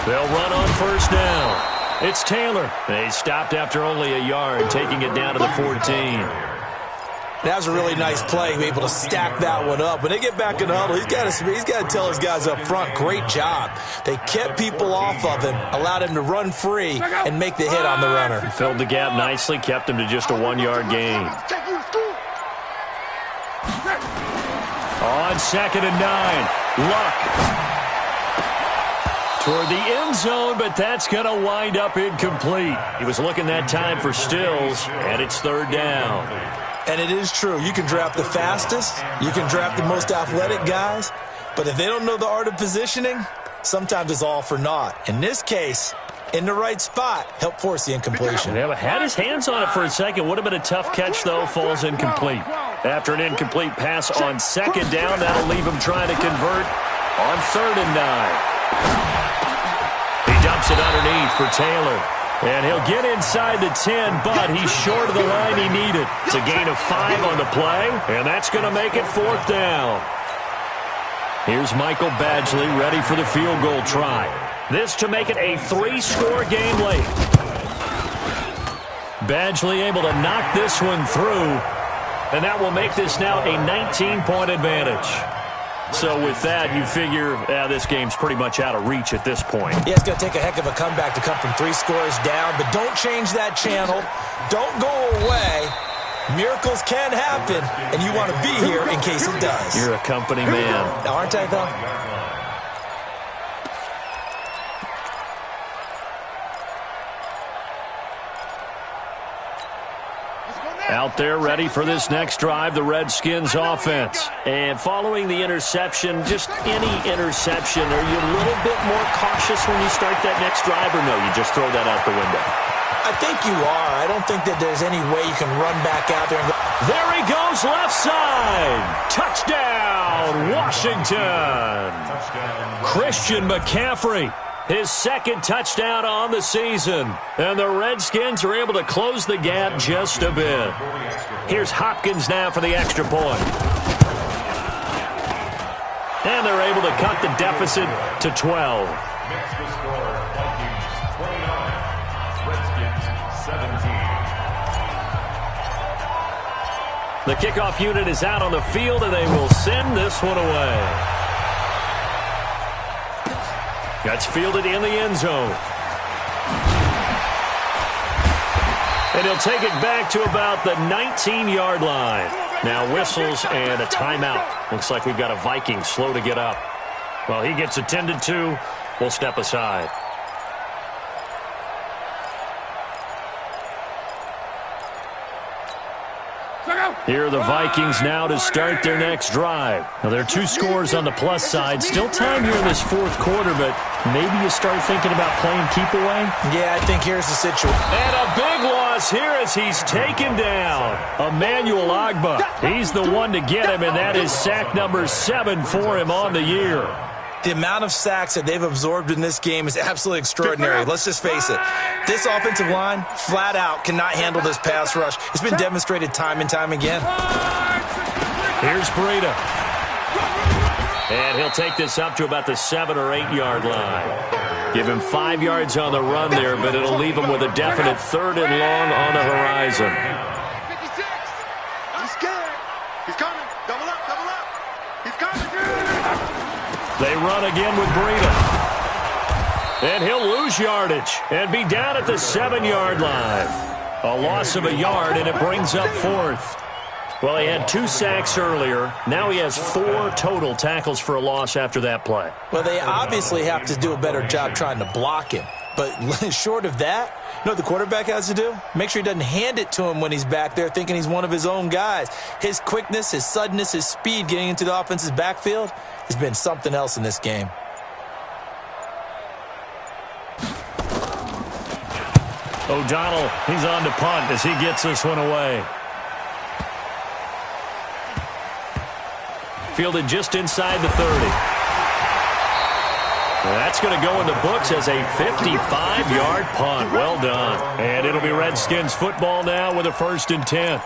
S2: They'll run on first down. It's Taylor. They stopped after only a yard, taking it down to the 14.
S4: That was a really nice play, able to stack that one up. When they get back in the huddle, he's got to tell his guys up front, great job. They kept people off of him, allowed him to run free and make the hit on the runner.
S2: Filled the gap nicely, kept him to just a 1-yard gain. On 2nd and 9, Luck. Toward the end zone, but that's going to wind up incomplete. He was looking that time for Stills, and it's 3rd down.
S4: And it is true. You can draft the fastest. You can draft the most athletic guys. But if they don't know the art of positioning, sometimes it's all for naught. In this case, in the right spot, help force the incompletion.
S2: Yeah, but had his hands on it for a second. Would have been a tough catch, though. Falls incomplete. After an incomplete pass on 2nd down, that'll leave him trying to convert on 3rd and 9. He dumps it underneath for Taylor. And he'll get inside the 10, but he's short of the line he needed. It's a gain of 5 on the play, and that's going to make it 4th down. Here's Michael Badgley ready for the field goal try. This to make it a 3-score game late. Badgley able to knock this one through, and that will make this now a 19-point advantage. So with that, you figure this game's pretty much out of reach at this point.
S4: Yeah, it's going to take a heck of a comeback to come from 3 scores down, but don't change that channel. Don't go away. Miracles can happen, and you want to be here in case it does.
S2: You're a company man.
S4: Aren't I, though?
S2: Out there ready for this next drive, the Redskins offense. And following the interception, just any interception, are you a little bit more cautious when you start that next drive, or no, you just throw that out the window?
S4: I think you are. I don't think that there's any way you can run back out there and go.
S2: There he goes, left side. Touchdown, Washington. Christian McCaffrey. His 2nd touchdown on the season. And the Redskins are able to close the gap just a bit. Here's Hopkins now for the extra point. And they're able to cut the deficit to 12.
S5: Next to score, Vikings 29, Redskins 17.
S2: The kickoff unit is out on the field, and they will send this one away. That's fielded in the end zone. And he'll take it back to about the 19-yard line. Now whistles and a timeout. Looks like we've got a Viking slow to get up. Well, he gets attended to. We'll step aside. Here are the Vikings now to start their next drive. Now, there are 2 scores on the plus side. Still time here in this 4th quarter, but maybe you start thinking about playing keep away?
S4: Yeah, I think here's the situation.
S2: And a big loss here as he's taken down. Emmanuel Ogbah. He's the one to get him, and that is sack number 7 for him on the year.
S4: The amount of sacks that they've absorbed in this game is absolutely extraordinary. Let's just face it. This offensive line, flat out, cannot handle this pass rush. It's been demonstrated time and time again.
S2: Here's Breida. And he'll take this up to about the 7 or 8 yard line. Give him 5 yards on the run there, but it'll leave him with a definite 3rd and long on the horizon.
S6: 56. He's scared. He's coming. Double up, double up. He's coming.
S2: They run again with Breida. And he'll lose yardage and be down at the 7-yard line. A loss of a yard, and it brings up 4th. Well, he had 2 sacks earlier. Now he has 4 total tackles for a loss after that play.
S4: Well, they obviously have to do a better job trying to block him. But short of that, you know what the quarterback has to do? Make sure he doesn't hand it to him when he's back there thinking he's one of his own guys. His quickness, his suddenness, his speed getting into the offense's backfield has been something else in this game.
S2: O'Donnell, he's on to punt as he gets this one away. Fielded just inside the 30. That's going to go in the books as a 55-yard punt. Well done. And it'll be Redskins football now with a 1st and 10.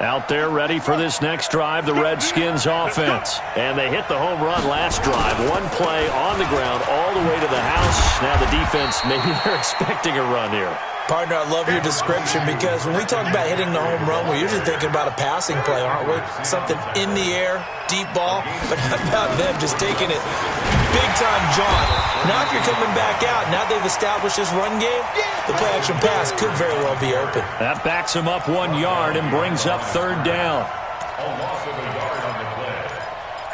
S2: Out there ready for this next drive, the Redskins offense. And they hit the home run last drive. 1 play on the ground all the way to the house. Now the defense, maybe they're expecting a run here.
S4: Partner, I love your description because when we talk about hitting the home run, we're usually thinking about a passing play, aren't we? Something in the air, deep ball. But how about them just taking it big-time jaunt? Now if you're coming back out, now they've established this run game, the play-action pass could very well be open.
S2: That backs him up 1 yard and brings up 3rd down.
S5: A loss of a yard on the play.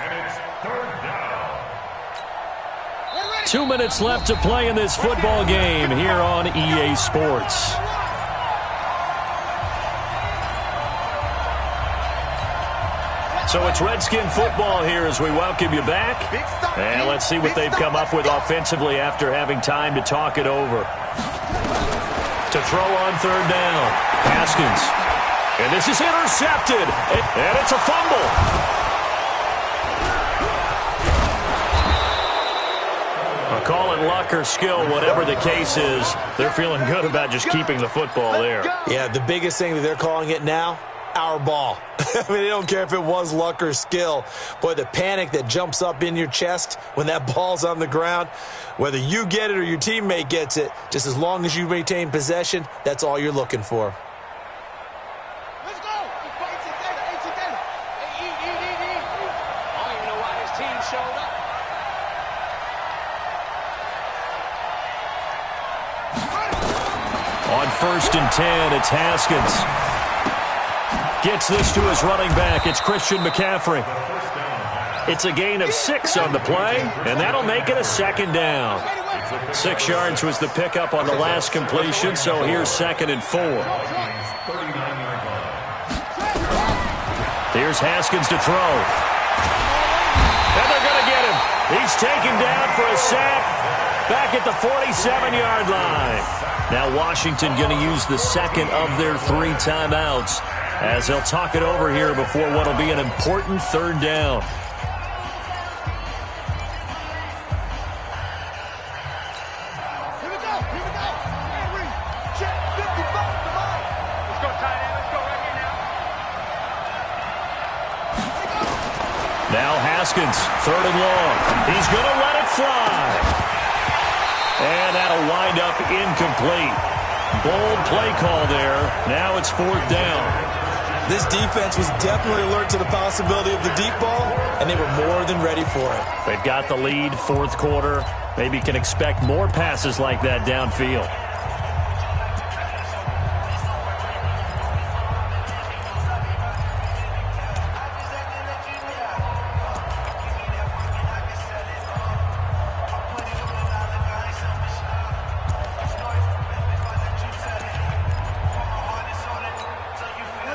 S5: And it's 3rd down.
S2: 2 minutes left to play in this football game here on EA Sports. So it's Redskin football here as we welcome you back. And let's see what they've come up with offensively after having time to talk it over. to throw on third down. Haskins. And this is intercepted. And it's a fumble. I'll call it luck or skill, whatever the case is. They're feeling good about just keeping the football there.
S4: Yeah, the biggest thing that they're calling it now, our ball. I mean, they don't care if it was luck or skill. Boy, the panic that jumps up in your chest when that ball's on the ground, whether you get it or your teammate gets it, just as long as you maintain possession, that's all you're looking for.
S6: Let's go. I don't even know why his team showed up.
S2: On 1st and 10, it's Haskins. Gets this to his running back. It's Christian McCaffrey. It's a gain of 6 on the play, and that'll make it a 2nd down. 6 yards was the pickup on the last completion, so here's 2nd and 4. Here's Haskins to throw. And they're going to get him. He's taken down for a sack back at the 47-yard line. Now Washington going to use the 2nd of their 3 timeouts as they'll talk it over here before what will be an important 3rd down.
S6: Here we go. Henry, check 55. Come on. Let's go, tight end. Let's go right here now.
S2: Now Haskins, 3rd and long. He's going to let it fly. And that'll wind up incomplete. Bold play call there. Now it's 4th down.
S4: This defense was definitely alert to the possibility of the deep ball, and they were more than ready for it.
S2: They've got the lead, 4th quarter. Maybe can expect more passes like that downfield.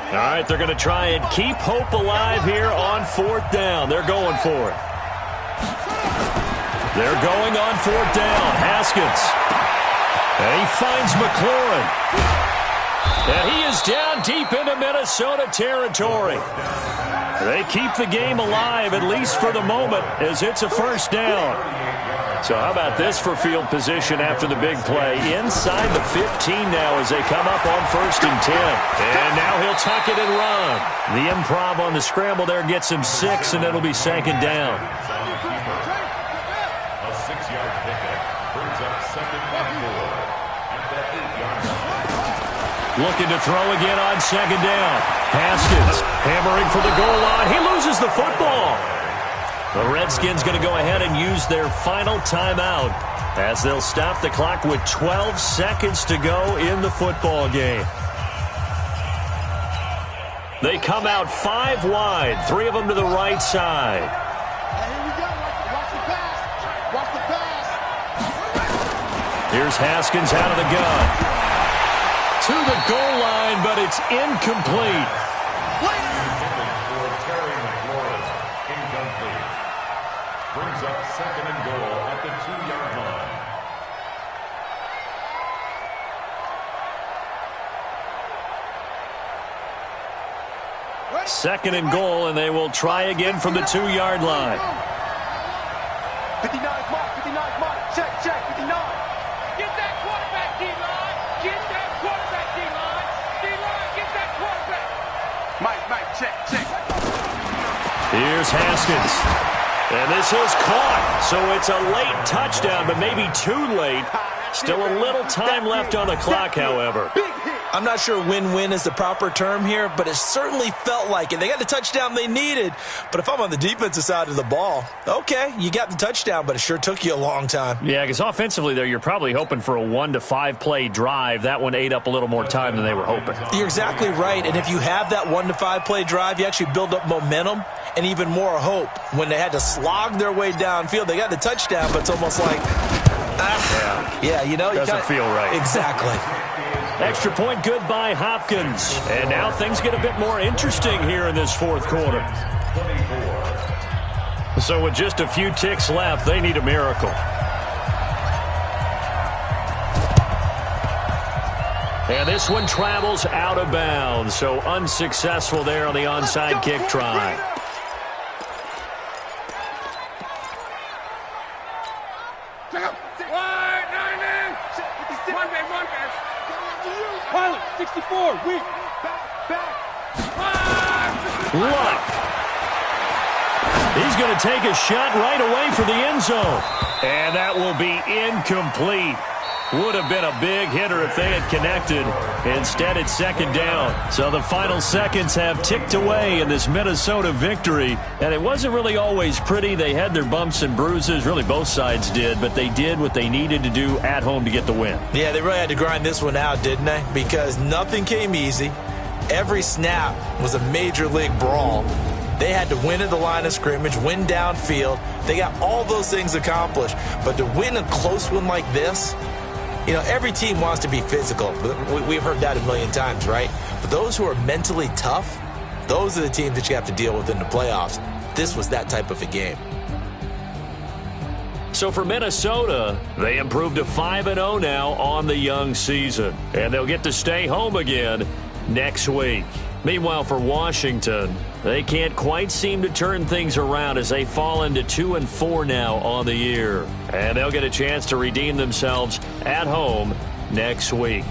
S2: All right, they're going to try and keep hope alive here on 4th down. They're going for it. They're going on 4th down. Haskins. And he finds McLaurin. And he is down deep into Minnesota territory. They keep the game alive, at least for the moment, as it's a 1st down. So how about this for field position after the big play? Inside the 15 now as they come up on 1st and 10. And now he'll tuck it and run. The improv on the scramble there gets him 6, and it'll be 2nd down.
S5: A 6-yard pickup brings up 2nd and 4 at the 8-yard line.
S2: Looking to throw again on 2nd down. Haskins hammering for the goal line. He loses the football. The Redskins going to go ahead and use their final timeout as they'll stop the clock with 12 seconds to go in the football game. They come out 5 wide, 3 of them to the right side.
S6: Here we go. Watch the pass. Watch the pass.
S2: Here's Haskins out of the gun. To the goal line, but it's incomplete.
S5: Brings up 2nd and goal at the 2-yard line.
S2: 2nd and goal, and they will try again from the 2-yard line.
S6: 59 mark, 59 mark. Check, 59. Get that quarterback, D-line. Get that quarterback, D-line. D-line, get that quarterback. Mike, check.
S2: Here's Haskins. And this is caught, so it's a late touchdown, but maybe too late. Still a little time left on the clock, however.
S4: I'm not sure win-win is the proper term here, but it certainly felt like it. They got the touchdown they needed, but if I'm on the defensive side of the ball, okay, you got the touchdown, but it sure took you a long time.
S2: Yeah, because offensively there, you're probably hoping for a 1 to 5 play drive. That one ate up a little more time than they were hoping.
S4: You're exactly right, and if you have that 1 to 5 play drive, you actually build up momentum and even more hope. When they had to slog their way downfield, they got the touchdown, but it's almost like, yeah, you know.
S2: Doesn't feel right.
S4: Exactly.
S2: Extra point good by Hopkins. And now things get a bit more interesting here in this 4th quarter. So with just a few ticks left, they need a miracle. And this one travels out of bounds, so unsuccessful there on the onside kick try.
S6: Pilot, 64, weak.
S2: Luck. He's going to take a shot right away for the end zone. And that will be incomplete. Would have been a big hitter if they had connected. Instead, it's second down. So the final seconds have ticked away in this Minnesota victory. And it wasn't really always pretty. They had their bumps and bruises. Really, both sides did. But they did what they needed to do at home to get the win.
S4: Yeah, they really had to grind this one out, didn't they? Because nothing came easy. Every snap was a major league brawl. They had to win at the line of scrimmage, win downfield. They got all those things accomplished. But to win a close one like this, you know, every team wants to be physical. We've heard that a million times, right? But those who are mentally tough, those are the teams that you have to deal with in the playoffs. This was that type of a game.
S2: So for Minnesota, they improved to 5-0 now on the young season. And they'll get to stay home again next week. Meanwhile, for Washington, they can't quite seem to turn things around as they fall into 2-4 now on the year. And they'll get a chance to redeem themselves at home next week.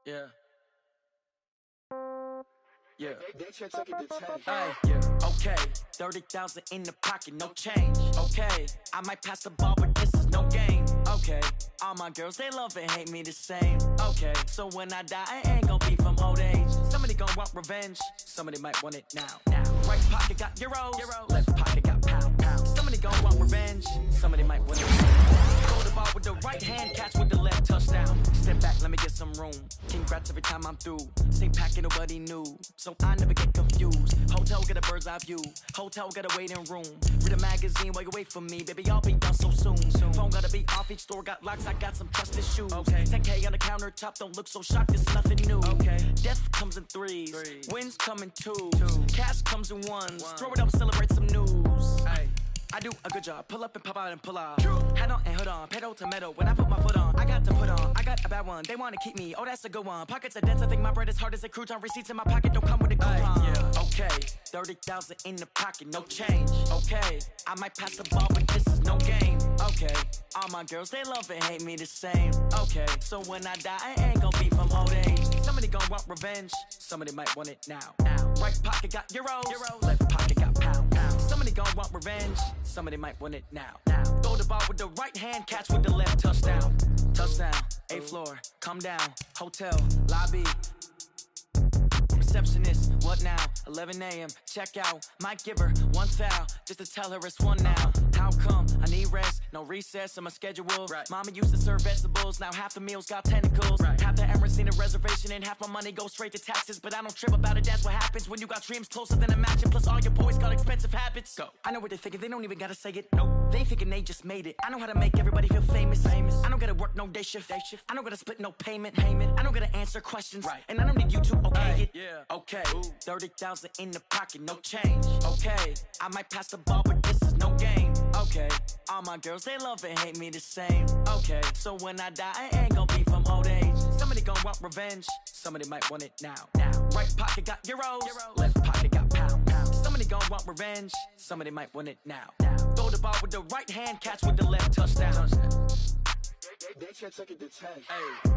S7: Yeah. Yeah. Hey, yeah. Okay. 30,000 in the pocket, no change. Okay. I might pass the ball, but this is no game. Okay. All my girls, they love and hate me the same. Okay. So when I die, I ain't gon' be from old age. Somebody gon' want revenge. Somebody might want it now. Right pocket got euros. Left pocket got pound. Somebody gon' want revenge. Somebody might want it now. Throw the ball with the right hand, catch with the left, touchdown. Step back, let me get some room. Congrats every time I'm through. Same packet, nobody knew. So I never get confused. Hotel get a bird's eye view. Hotel got a waiting room. Read a magazine while you wait for me. Baby, I'll be done so soon. Phone gotta be off, each store got locks. I got some trusted shoes. Okay. 10K on the countertop, don't look so shocked, it's nothing new. Okay. Death comes in threes. Wins come in twos. Cash comes in ones. Throw it up, celebrate some news. Ay. I do a good job. Pull up and pop out and pull out. Hat on and hood on. Pedal to metal. When I put my foot on, I got to put on. I got a bad one. They want to keep me. Oh, that's a good one. Pockets are dense. I think my bread is hard as a crouton. Receipts in my pocket don't come with a coupon. Yeah. Okay. 30,000 in the pocket. No change. Okay. I might pass the ball, but this is no game. Okay. All my girls, they love and hate me the same. Okay. So when I die, I ain't gonna be from old age. Somebody gon' want revenge. Somebody might want it now. Right pocket got euros. Left pocket got pound. Somebody gon' want revenge. Somebody might want it now. Throw the ball with the right hand, catch with the left, touchdown. Touchdown, 8th floor, come down. Hotel, lobby. Receptionist, what now? 11 a.m., check out. Might give her one foul, just to tell her it's one now. How come? I need rest, no recess in my schedule. Right. Mama used to serve vegetables, now half the meals got tentacles. Right. Half the Emirates need a reservation and half my money goes straight to taxes. But I don't trip about it, that's what happens when you got dreams closer than a match. And plus all your boys got expensive habits. Go. I know what they're thinking, they don't even gotta say it. Nope. They thinking they just made it. I know how to make everybody feel famous. I don't gotta work no day shift. I don't gotta split no payment. I don't gotta answer questions. Right. And I don't need you to okay it. Yeah. Okay, 30,000 in the pocket, no change. Okay, I might pass the ball, but this is no game. Okay, all my girls, they love and hate me the same. Okay, so when I die, I ain't gonna be from old age. Somebody gon' want revenge. Somebody might want it now. Right pocket got euros. Left pocket got pound. Somebody gon' want revenge. Somebody might want it now. Throw the ball with the right hand, catch with the left, touchdown.
S6: They can't take it to 10.
S7: Hey.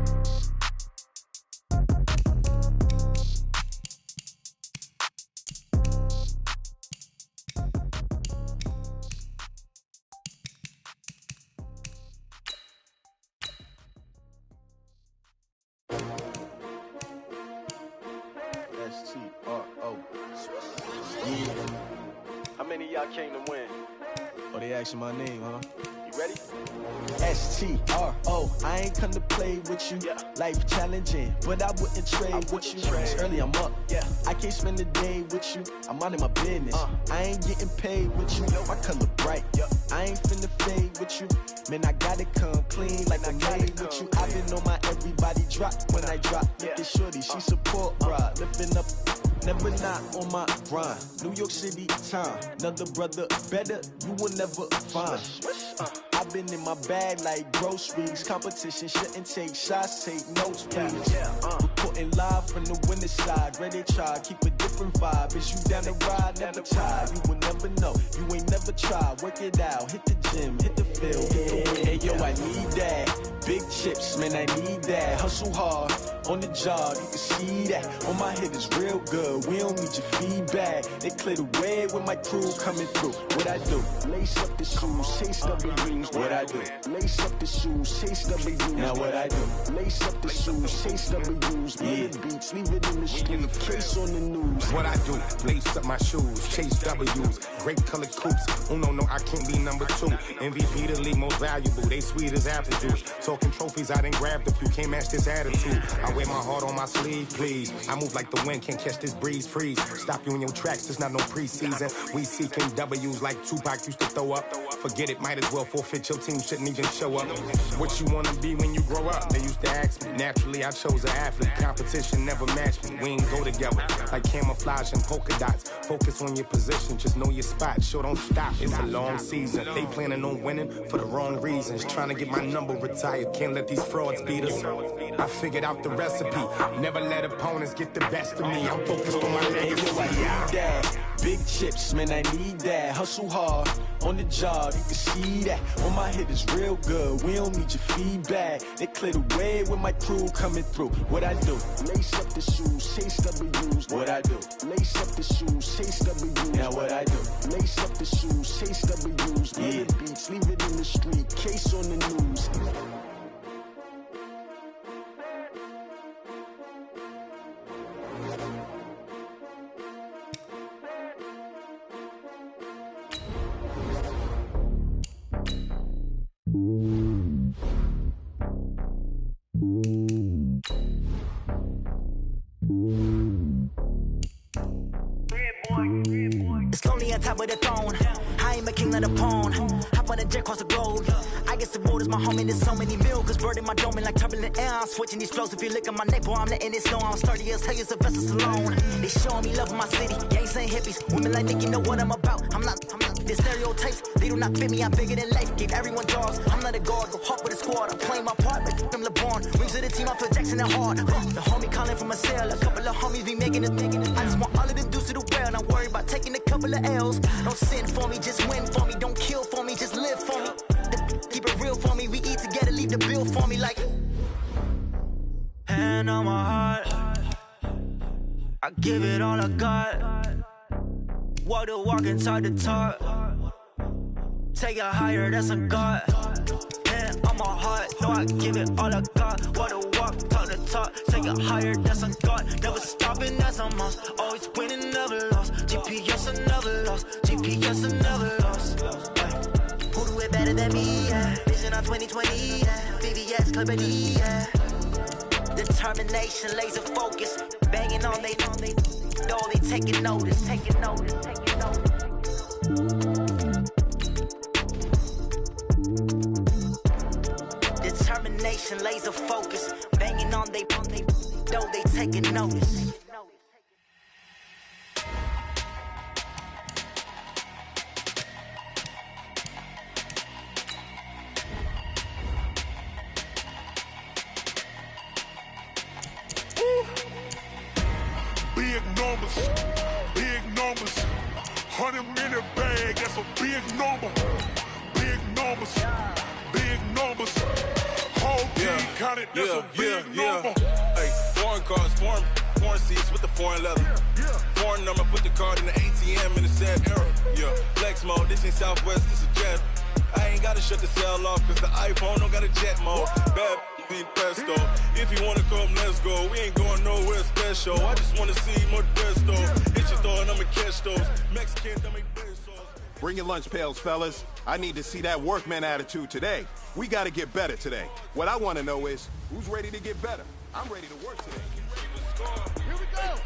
S6: S-T-R-O. Yeah. How many of y'all came to win? Oh, they asking my name, huh? You ready? S-T-R-O. I ain't come to play with you. Yeah. Life challenging, but I wouldn't trade with you. It's early, I'm up. Yeah. I can't spend a day with you. I'm out of my business. I ain't getting paid with you. My color bright. I ain't finna fade with you. Man, I gotta come clean like I made with you. I been on my everybody drop when I drop. Look at shorty, she support, bruh. Lifting up
S8: never not on my grind. New York City time, another brother better, you will never find. I've been in my bag like groceries. Competition shouldn't take shots, take notes, please. Reporting live from the winter side. Ready to try, keep a different vibe. Is you down the ride, never tired. You will never know, you ain't never tried. Work it out, hit the gym, hit the field, hit the win. Hey yo, I need that. Big chips, man, I need that. Hustle hard, on the job, you can see that. On my head is real good, we don't need your feedback. They clear the way with my crew coming through. What I do? Lace up the shoes, chase W's. What I do? Lace up the shoes, chase W's. Now what I do? Lace up the shoes, chase W's. Yeah, beats, leave it in the street, case on the news.
S9: What I do? Lace up my shoes, chase W's. Great colored coops. Oh no, I can't be number 2. MVP the league most valuable. They sweet as apple juice. Talking trophies, I done grabbed a few. Can't match this attitude. I wear my heart on my sleeve, please. I move like the wind, can't catch this breeze, freeze. Stop you in your tracks, there's not no preseason. We seeking W's like Tupac used to throw up. Forget it, might as well forfeit, your team shouldn't even show up. What you wanna be when you grow up? They used to ask me. Naturally, I chose an athlete. Competition never matched me. We ain't go together like camouflage and polka dots. Focus on your position, just know your spot. Sure, don't stop, it's a long season. They planning on winning for the wrong reasons. Trying to get my number retired, can't let these frauds beat us. I figured out the recipe. Never let opponents get the best of me. I'm focused on my legacy.
S8: I need that. Big chips, man, I need that. Hustle hard, on the job, you can see that. On my head is real good, we don't need your feedback. They clear the way with my crew coming through. What I do? Lace up the shoes, chase W's. What I do? Lace up the shoes, chase W's. Now what I do? Lace up the shoes, chase W's. Yeah, beats, leave it in the street, case on the news.
S7: It's lonely on top of the throne. I am a king of the pawn. Hop on a jet across the globe. I guess the road is my home and there's so many milk. Bird in my dome and like turbulent air. I'm switching these flows. If you look at my neck, boy, I'm letting it snow. I'm sturdy as hell as a vessel alone. They showing me love in my city. Gangs and hippies. Women like Nick, you know what I'm about. I'm not the stereotypes. They do not fit me. I'm bigger than life. Give everyone jobs. I'm not a guard. Go hard with a squad. I'm playing my part. But I'm LeBron. Rings of the team. I feel Jackson and hard. The homie calling from a cell. A couple of homies be making it. I just want all of them dudes to do well. Not worry about taking a couple of L's. Don't sin for me. Just win for me. Don't kill for me. Just live for me. Keep it real for me. We eat together. Leave the bill for me like. Hand on my heart. I give it all I got. Walk the walk and talk the talk. Take it higher, that's a God. Hand on my heart, know I give it all I got. Walk the walk, talk the talk. Take it higher, that's a God. Never stopping, that's a must. Always winning, never lost. GPS, I never lost. GPS, I never lost. Who do it better than me? Yeah. Vision on 2020. Yeah. VVS, Clippity. Yeah. Determination, laser focus. Banging on they know they taking notice. Taking notice. Taking notice. Determination, laser focus. Banging on they know they taking notice.
S1: Big numbers, 100-minute bag, that's a big number. Big numbers, whole team counted, that's a big number.
S10: Hey, foreign cars, foreign seats with the foreign leather. Foreign number, put the card in the ATM in the sad era. Yeah, flex mode, this ain't Southwest, this is jet. I ain't gotta shut the cell off, cause the iPhone don't got a jet mode. Bad need pesto. If you wanna come, let's go. We ain't going nowhere special. I just wanna see more desto. Hit your thought, I'ma catch those. Mexican, I make pesos.
S11: Bring your lunch pails, fellas. I need to see that workman attitude today. We gotta get better today. What I wanna know is, who's ready to get better? I'm ready to work today.
S1: Here we go.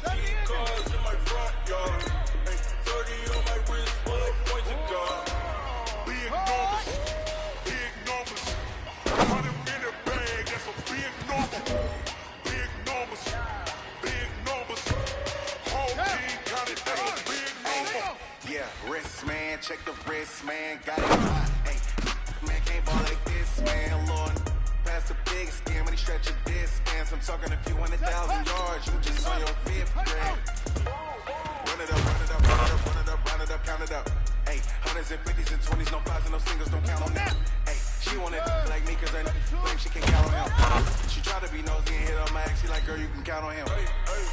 S10: 16 cars in my front yard. 30 on my wrist, full of points of God.
S1: Big numbers, 100-minute bag, that's a big number. Big numbers,
S12: check the wrist, man. Got it hot, hey. Man, can't ball like this, man. Lord, pass the big skin when he stretch your distance. I'm talking a few 100,000 yards. You just on your fifth grade. Run it up, run it up, run it up, run it up, run it up, count it up. Hey, hundreds and fifties and 20s, no fives and no singles, don't count on that. Hey, she wanted like me cause I think she can count on him. She tried to be nosy and hit on my ex. She like, girl, you can count on him.
S10: Hey, hey,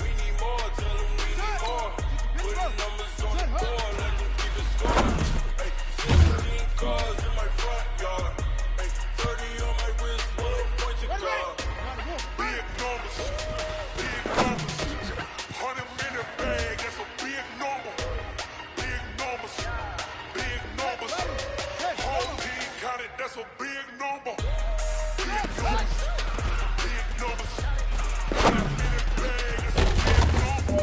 S10: we need more, tell them we need more. Putting numbers on the board, let them keep it score. Hey, 16 cars in my front yard. Hey, 30 on my wrist, bullet pointed guard. Big numbers, big numbers. 100-minute bag, that's a big number. Big numbers, big numbers. Whole team counted, that's a big number. Big numbers, big numbers. 100-minute bag, that's a big number.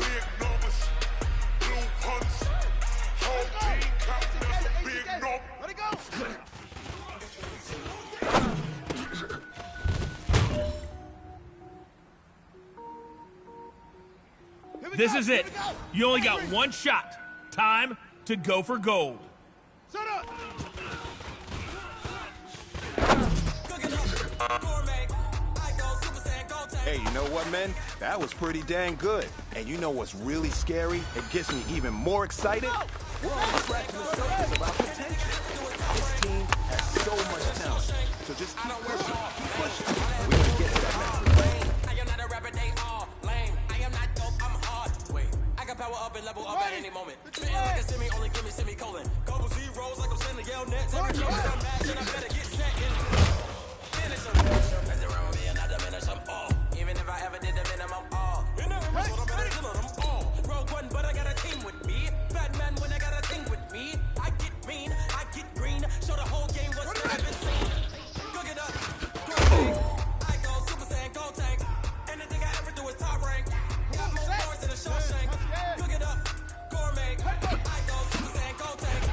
S10: Big numbers, blue hunts. Whole team counted, that's a big number. Let it go.
S13: This is it. You only got one shot. Time to go for gold.
S1: Shut up!
S11: Hey, you know what, man? That was pretty dang good. And you know what's really scary? It gets me even more excited. We're only scratching the surface of our potential. This team has so much talent. So just keep pushing, keep pushing. We're gonna get to that next level.
S7: I am not a rapper, they all lame. I am not dope, I'm hard. Wait, I can power up and level up at any moment. Spitting like a semi, only give me semicolon. Couple zeros like I'm sending yell nets. Every game is unmatched and I better get set in. Finish them. As a round me and I diminish them all. Even if I ever did the minimum all. In the episode, I'm better kill them all. Rogue one, but I got a team with me. Batman when I got a thing with me. I get mean, I get green. Show the whole game what's never been seen. Cook it up, go big. I go Super Saiyan, go tanks. Anything I ever do is top rank. Got more bars than a Shawshank. Cook it up, gourmet. I go Super Saiyan, go tanks.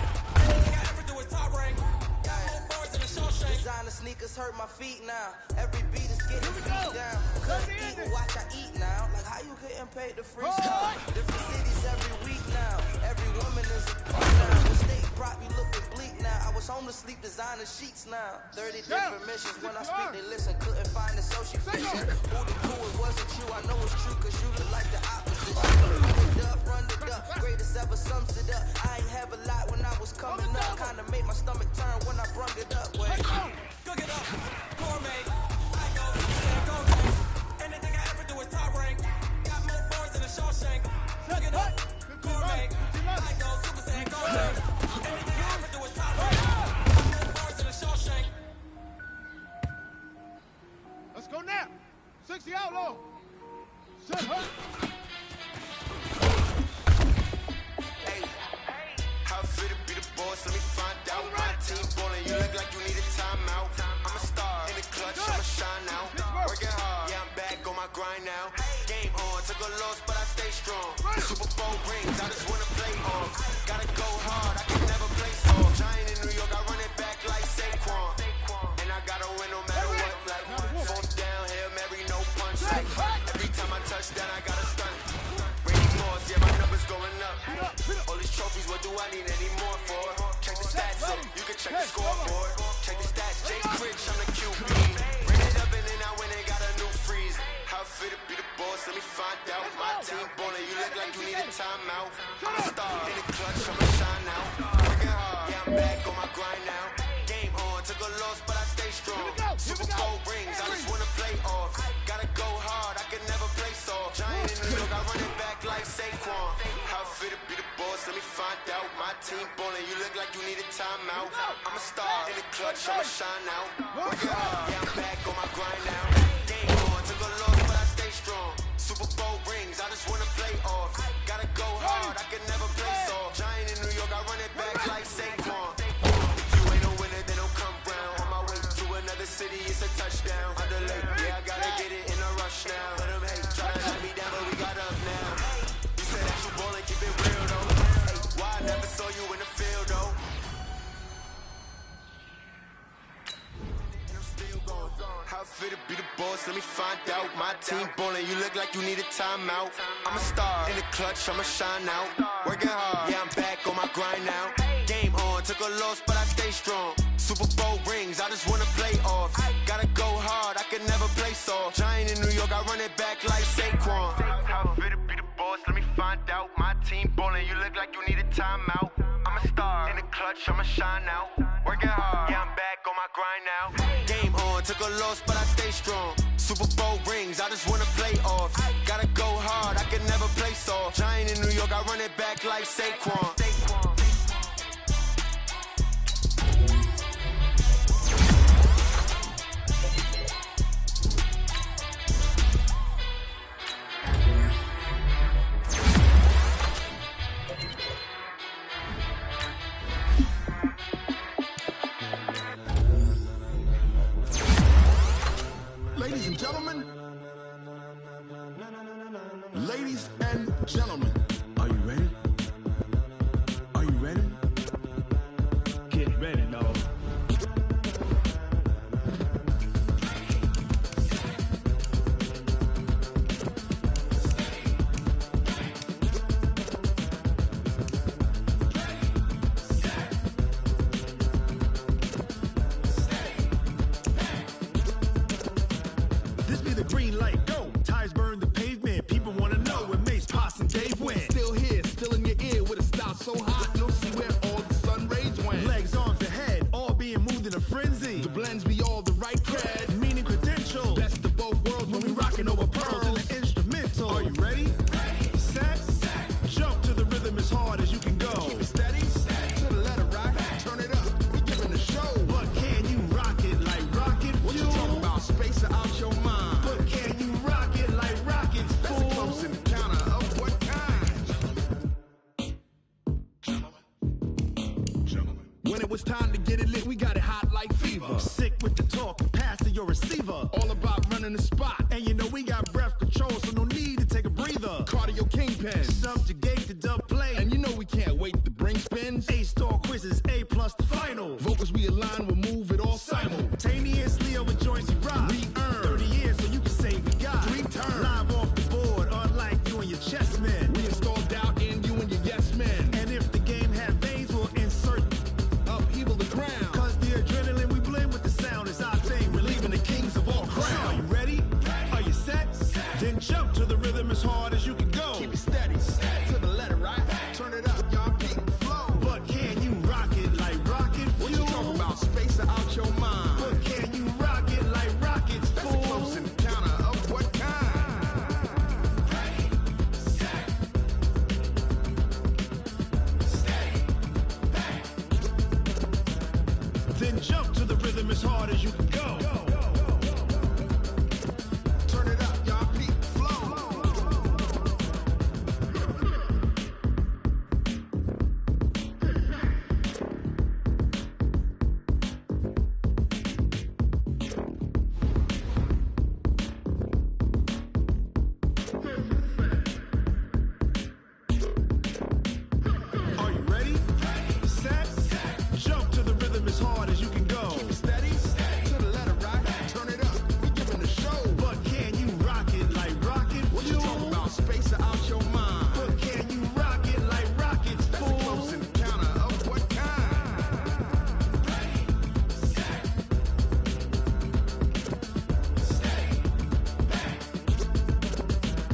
S7: Anything I ever do is top rank. Got more bars than a Shawshank.
S14: Designer sneakers hurt my feet now. Every beat is getting beat down. Couldn't eat and watch I eat now. Like how you getting paid to freestyle? Different cities every week now. Every woman is a queen now. The state prop you looking bleak now. I was home to sleep designer sheets now. 30 different missions. When I speak they listen. Couldn't find the social fiction. Who the cool it wasn't you. I know it's true cause you look like the opposite. Run it up. Greatest ever sums it up. I ain't have a lot when I was coming up. Kinda made my stomach turn when I brung it up. Wait.
S7: Cook it up, gourmet. I go Super Saiyan, go tanks. Anything I ever do is top rank. Got more bars than a Shawshank. Cook it up, gourmet. I go Super Saiyan, go tanks. Anything I ever do is top rank. Got more bars than a Shawshank.
S1: Let's go now. 60 outlaw. Shut up.
S12: Hey, how fit to be the boss? Let me find out. My team ballin', you look like you need a timeout. I'm a star in the clutch, I'ma shine now. Working hard, yeah, I'm back on my grind now. Game on, took a loss, but I stay strong. Super Bowl rings, I just wanna play on. Gotta go hard, I can never play soft. Giant in New York, I run it back like Saquon. And I gotta win no matter what. Like, fourth down, Hail Mary, no punch. Like, every time I touch down, I gotta stun. Randy Moss, yeah, my numbers going up. All these trophies, what do I need any more for? Check the stats up, you can check the scoreboard. Check the stats, Jake Rich, I'm the QB. Ran it up and then I went and got a new freeze. How fit to be the boss, let me find out. My team ballin', you look like you need a timeout. I'm a star in the clutch, I'ma shine now. Working hard, yeah, I'm back on my grind now. Game on, took a loss, but I stay strong. Super Bowl rings, I just wanna play off. Gotta go hard, I can never play soft. Giant in New York, I run it back like Saquon. How fit to be the boss, let me find out. My team ballin', you look like you need a timeout. I'm a star in the clutch, I'ma shine now. Working hard, yeah, I'm back on my grind now. Game on, took a loss, but I stay strong. Super Bowl rings, I just wanna play off. Gotta go hard, I can never play soft. Giant in New York, I run it back like Saquon. If you ain't a winner, then don't come round. On my way to another city, it's a touchdown. Underlay, yeah, I gotta get it in a rush now. Let them hate, try to knock me down, but we got up now. You said that you ballin', keep it real though. Hey, why I never saw you in the field though? How How fit to be the boss? Let me find out. My team ballin', you look like you need a timeout. I'm a star in the clutch, I'ma shine out. Working hard, yeah, I'm back on my grind now. Game on, took a loss, but I stay strong. Super Bowl rings, I just wanna play off. Gotta go hard, I can never play soft. Giant in New York, I run it back like Saquon. How fit to be the boss? Let me find out. My team ballin', you look like you need a timeout. I'm a star in the clutch, I'ma shine out. Working hard, yeah, I'm back on my grind now. Game on, took a loss, but I stay strong. Super Bowl rings, I just wanna play off. Gotta go hard, I can never play soft. Giant in New York, I run it back like Saquon.
S15: Ladies and gentlemen, ladies and gentlemen, are you ready? Are you ready? Get ready, dog. This be the green light, go. Tires burn the pavement. People wanna know where Mace, Potts, and Dave went. Still here, still in your ear with a style so hot, you'll see where all the sun rays went. Legs, arms, and head, all being moved in a frenzy. The blends be all the right cred, meaning credentials. Best of both worlds when we rockin' over pearls in the instrumental. Are you ready? Set, jump to the rhythm as hard as you can go. Keep it steady, to the letter rock, turn it up. We giving the show. But can you rock it like rocket fuel? What you talking about? Space or out your mind? But can you rock it like rockets, fool? That's a close encounter of what kind? When it was time to get it lit, we got it hot like fever. Sick with the talk, pass to your receiver. All about running the spot. And you know we got breath control, so no need to take a breather. Cardio kingpin, subjugate the dub play. And you know we can't wait to bring spins. A-star quizzes, A+ the final. Vocals we align, we'll move it all simultaneously over joints we rock. We earn 30 years, so you can say we got 3 turns. Live off the board, unlike you and your chess men. We install doubt in you and your yes men. And if the game had veins, we'll insert upheaval the ground. Cause the adrenaline we blend with the sound is our thing. We're leaving the kings of all crowns. Are you ready? Are you set? Then jump to the rhythm as hard as you can go. Keep it steady, to the letter right. Turn it up, y'all keep the flow. But can you rock it like rocket fuel? What you talking about? Space or out your mind? But can you rock it like rockets, fool? That's a close encounter of what kind? Then jump to the rhythm as hard as you can go. Turn it up, y'all peak flow. Are you ready? Set, jump to the rhythm as hard as you can go. Keep it steady, to the letter right. Turn it up, we giving the show. But can you rock it like rocket fuel? What you talking about? Space or out your mind? But can you rock it like rockets, fool? That's a close encounter of what kind?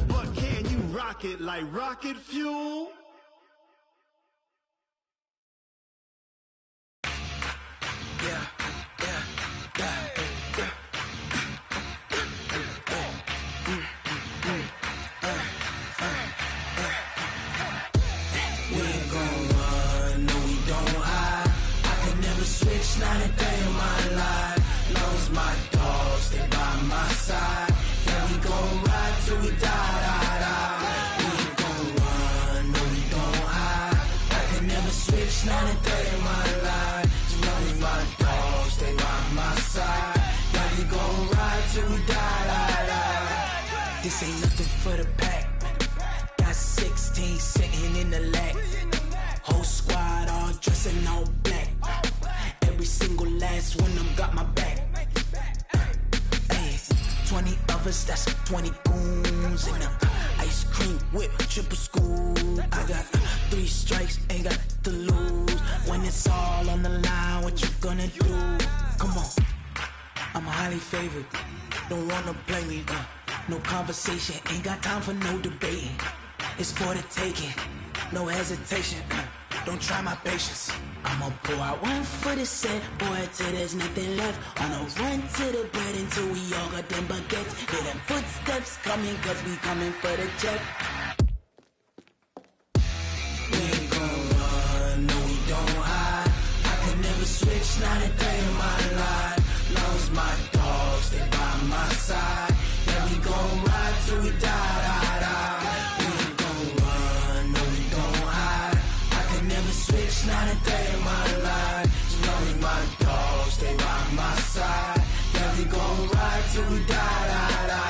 S15: But can you rock it like rocket fuel?
S7: We ain't gon' run, no we don't hide. I can never switch, not a day in my life. Long as my dogs stay by my side. Yeah, we gon' ride till we die, die, die. We ain't gon' run, no we don't hide. I can never switch, not a day in my life. As long as my dogs stay by my side. Yeah, we gon' ride till we die, die, die. This ain't nothing for the pack. Got 16 sitting in the lag. Whole squad all dressing all black. Every single last one of them got my back. Ay,
S16: lovers, that's 20 goons. And ice cream whip, triple scoop. I got 3 strikes, ain't got to lose. When it's all on the line, what you gonna do? Come on, I'm highly favored. Don't wanna play me, no conversation. Ain't got time for no debating. It's for the taking, no hesitation. Don't try my patience. I'ma pour out one for the set, boy, till there's nothing left. On a run to the bread until we all got them baguettes. Hear them footsteps coming, cause we coming for the jet. We ain't gon' run, no we don't hide. I can never switch, not a day in my life. Long as my dogs stay by my side. Yeah, we gon' ride till we die, die, die. We ain't gon' run, no we don't hide. I can never switch, not a day in my life. As long as my dogs stay by my side. Yeah, we gon' ride till we die, die, die.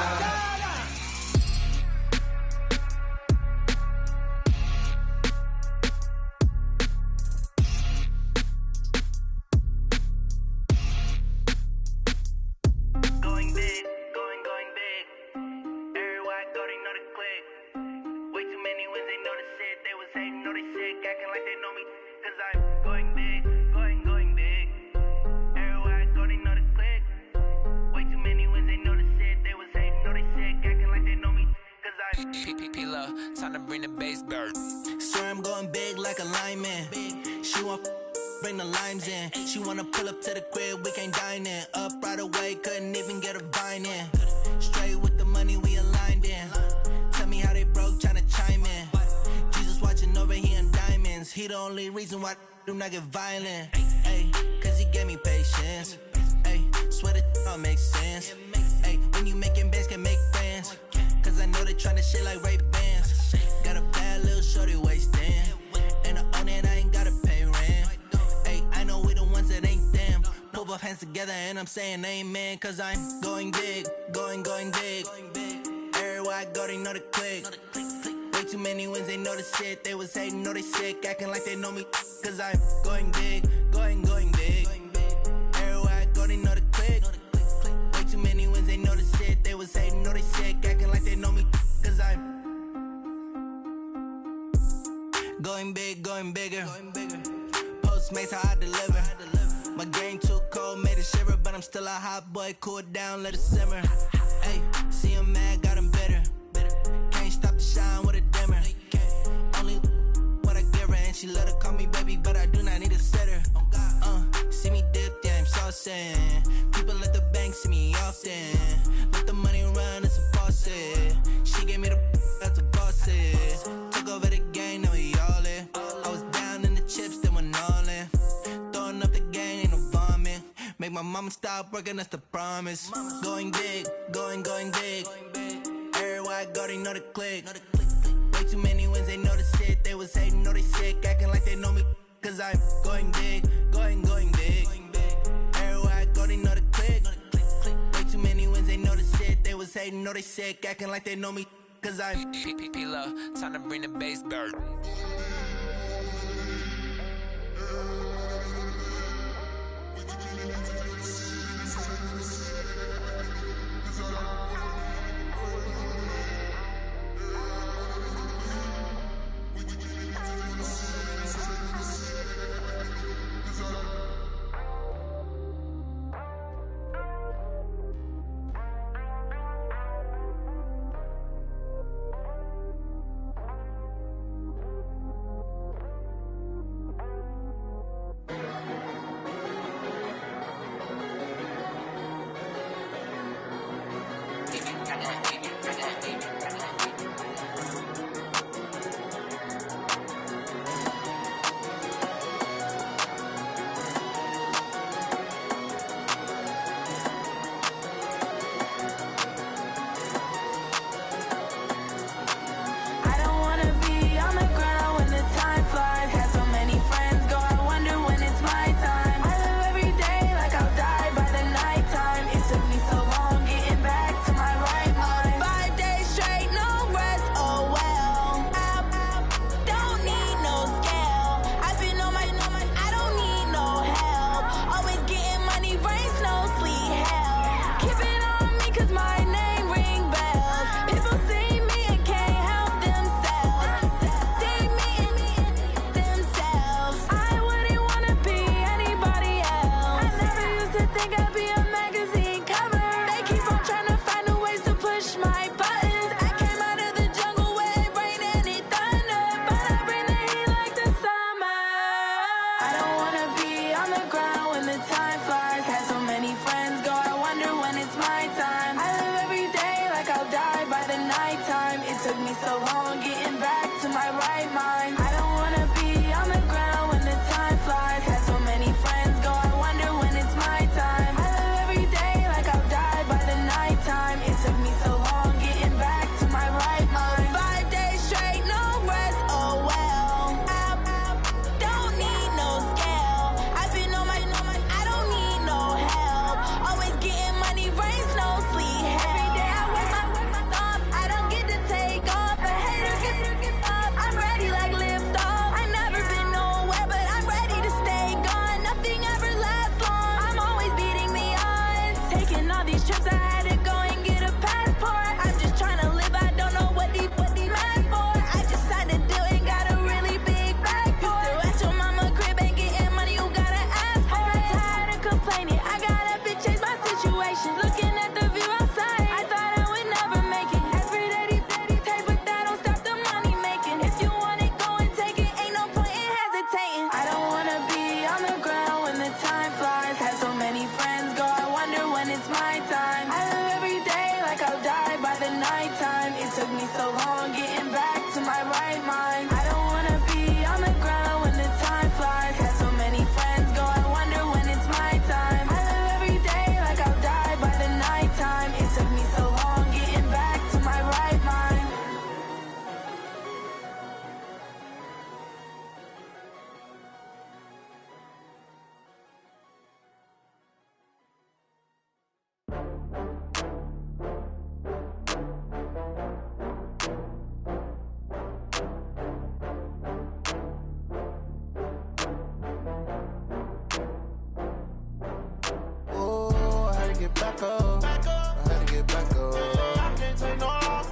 S17: Going big, going big. Everywhere I go, they know the click. Way too many wins, they know the shit. They was hating, know they sick, acting like they know me. Cause I'm going big, going big. Everywhere I go, they know the click. Way too many wins, they know the shit. They was hating, know they sick, acting like they know me. Cause I'm
S16: P-P-P-Love, time to bring the bass bird. Swear I'm going big like a lineman. She want bring the limes in. She wanna pull up to the crib, we can't dine in. Up right away, couldn't even get a vine in. Straight with the money we aligned in. Tell me how they broke, tryna chime in. Jesus watching over here in diamonds. He the only reason why I do not get violent. Ay, cause he gave me patience. Ay, swear that all makes sense. Ay, when you making bands, can make friends. Cause I know they tryna shit like Ray Bans. Got a bad little shorty wasting. And I own it, I ain't gotta pay rent. Ay, I know we the ones that ain't them. Put both hands together and I'm saying amen. Cause I'm going big, going big. Everywhere I go, they know the click. Way too many wins, they know the shit. They was hating, know they sick, acting like they know me. Cause I'm going big, going big. Everywhere I go, they know the click. Way too many wins, they know the shit. They was hating, know they sick, acting like they know me. Cause I'm going big, going bigger. Postmates, how I deliver. My game too cold, made it shiver. But I'm still a hot boy, cool it down, let it simmer. Hey, see him mad, got him bitter. Can't stop the shine with a dimmer. Only what I give her, and she let her call me baby, but I do not need a sitter. See me dip, yeah, I'm saucing. People at the bank see me often. Let the money run, it's a faucet. She gave me the that's a boss it. Took over the game, now we all in. I was down in the chips, then went all in. Throwing up the gang, ain't no vomit. Make my mama stop working, that's the promise. Going big, going big. Everywhere I go, they know the click. Way too many wins, they know the shit. They was hating, know they sick, acting like they know me. Cause I'm going big, going big. Everywhere I go, they know the click. Way too many wins, they know the shit. They was hating, know they sick, acting like they know me. Cause I'm P-P-P-Love, time to bring the bass bird.
S18: so long getting back to my right mind. I don't wanna be on the ground when the time flies. Had so many friends go, I wonder when it's my time. I live every day like I'll die by the nighttime. It took me so long getting back to my right mind. 5 days straight, no rest, oh well. I don't need no scale. I've been on my, I don't need no help. Always getting money, rains, no sleep. Every day I work my thumb. I don't get to take off. A hater get up. I'm ready like lift off. I never been nowhere, but I'm ready to stay gone. Nothing ever lasts long. I'm always beating the odds. Taking all these trips, I had to go and get a passport. I'm just trying to live. I don't know what the mad for. I just signed a deal and got a really big bag for it. Still at your mama crib ain't getting money. You gotta ask for it. I'm tired of complaining. I gotta change my situation. Looking at the view outside, I thought I would never make it. Every day they take, but that don't stop the money making. If you want it, go and take it. Ain't no point in hesitating. I don't wanna be on the ground when the time flies. Had so many friends go, I wonder when it's my time. I live every day like I'll die by the nighttime. It took me so long getting back to my right mind. I don't wanna be on the ground when the time flies. Had so many friends go, I wonder when it's my time. I live every day like I'll die by the nighttime. It took me so long getting back to my right mind.
S19: Oh, I had to get back up. I had to get back up. I can't take no loss.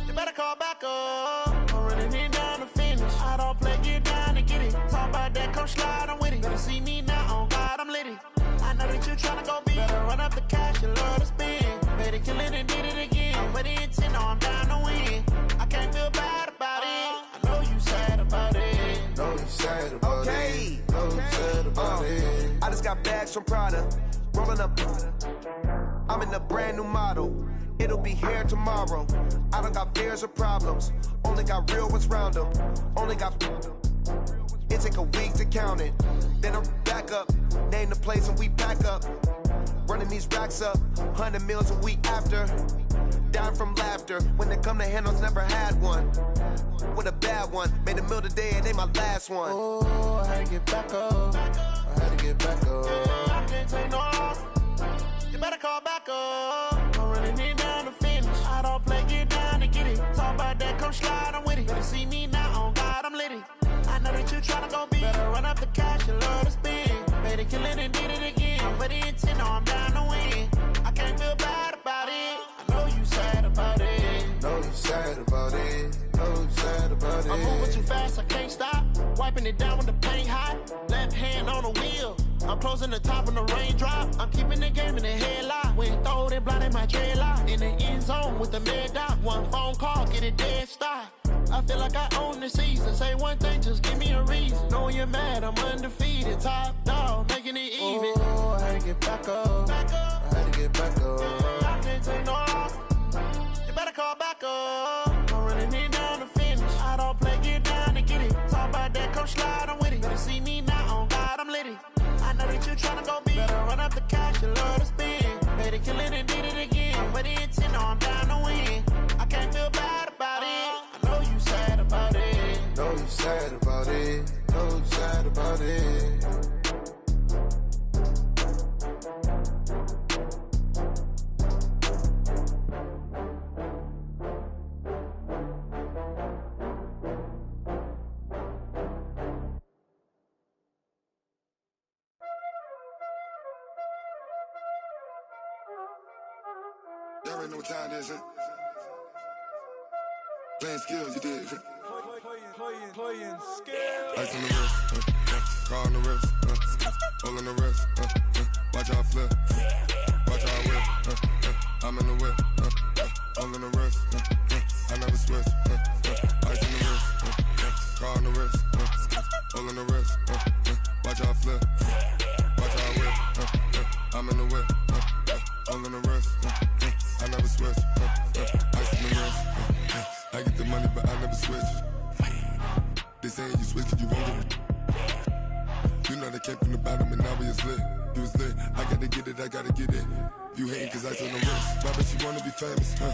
S19: You better call back up. I'm running it down to finish. I don't play, get down to get it. Talk about that, come slide, I'm with it. Better see me now, on God, I'm litty. I know that you tryna go big. Better run up the cash, you love to spend. Better kill it and did it again. But the intent, no, I'm down to win. I can't feel bad about it. I know you sad about it.
S8: Know you sad about it. Know you sad about it. I just got bags from Prada. Rolling up. I'm in a brand new model. It'll be here tomorrow. I don't got fears or problems. Only got real ones round them. Only got. It take a week to count it. Then I'm back up. Name the place and we pack up. Running these racks up. 100 meals a week after. Dying from laughter. When it come to handles, never had one. With a bad one. Made a meal today and they my last one.
S19: Oh, I had to get back up. I had to get back up. I can't take no loss. You better call back up. I'm running it down to finish. I don't play, get down to get it. Talk about that, come slide, I'm with it. Better see me now, on God, I'm litty. I know that you tryna go big. Better run up the cash, you love to spend. Better kill it and did it again. But the intent, no, I'm down to win. I can't feel bad about it. I know you sad about it.
S8: Know you sad about it. Know you sad about it.
S19: I'm moving too fast, I can't stop. Wiping it down when the paint hot. Left hand on the wheel. I'm closing the top when the raindrop. I'm keeping the game in the headlock. When throwed and blinded my dreadlock. In the end zone with the mid dot. One phone call, get it dead stop. I feel like I own the season. Say one thing, just give me a reason. Knowing you're mad, I'm undefeated. Top dog, making it even.
S8: Oh, I had to get back up. I had to get back up.
S19: I can't take no loss. You better call back up. I'm running it down to finish. I don't play, get down to get it. Talk about that, come slide, I'm with it. Better see me now, on God, I'm litty. I know that you tryna go big. Better run up the cash, you love to spend. Better kill it and did it again. But the intent, no, I'm down to win. I can't feel bad about it. I know you sad about it.
S8: Know you sad about it. Know you sad about it.
S20: Y'all already know what time it is, huh? Playing skills, you did.
S15: Playing skills.
S20: Ice on the wrist, car on the wrist, hole in the wrist, watch out flip, watch out whip, I'm in the whip, hole in the wrist, I never switch, ice on the wrist, car on the wrist, hole in the wrist, watch out flip, watch out whip, I'm in the whip, hole in the wrist, I never switch, ice on the wrist, I get the money, but I never switch. They saying you switch, you won't get it. You know they came from the bottom and now we is lit. You was lit, I gotta get it, I gotta get it. You hating cause I told them wrist. Why bet you wanna be famous, huh?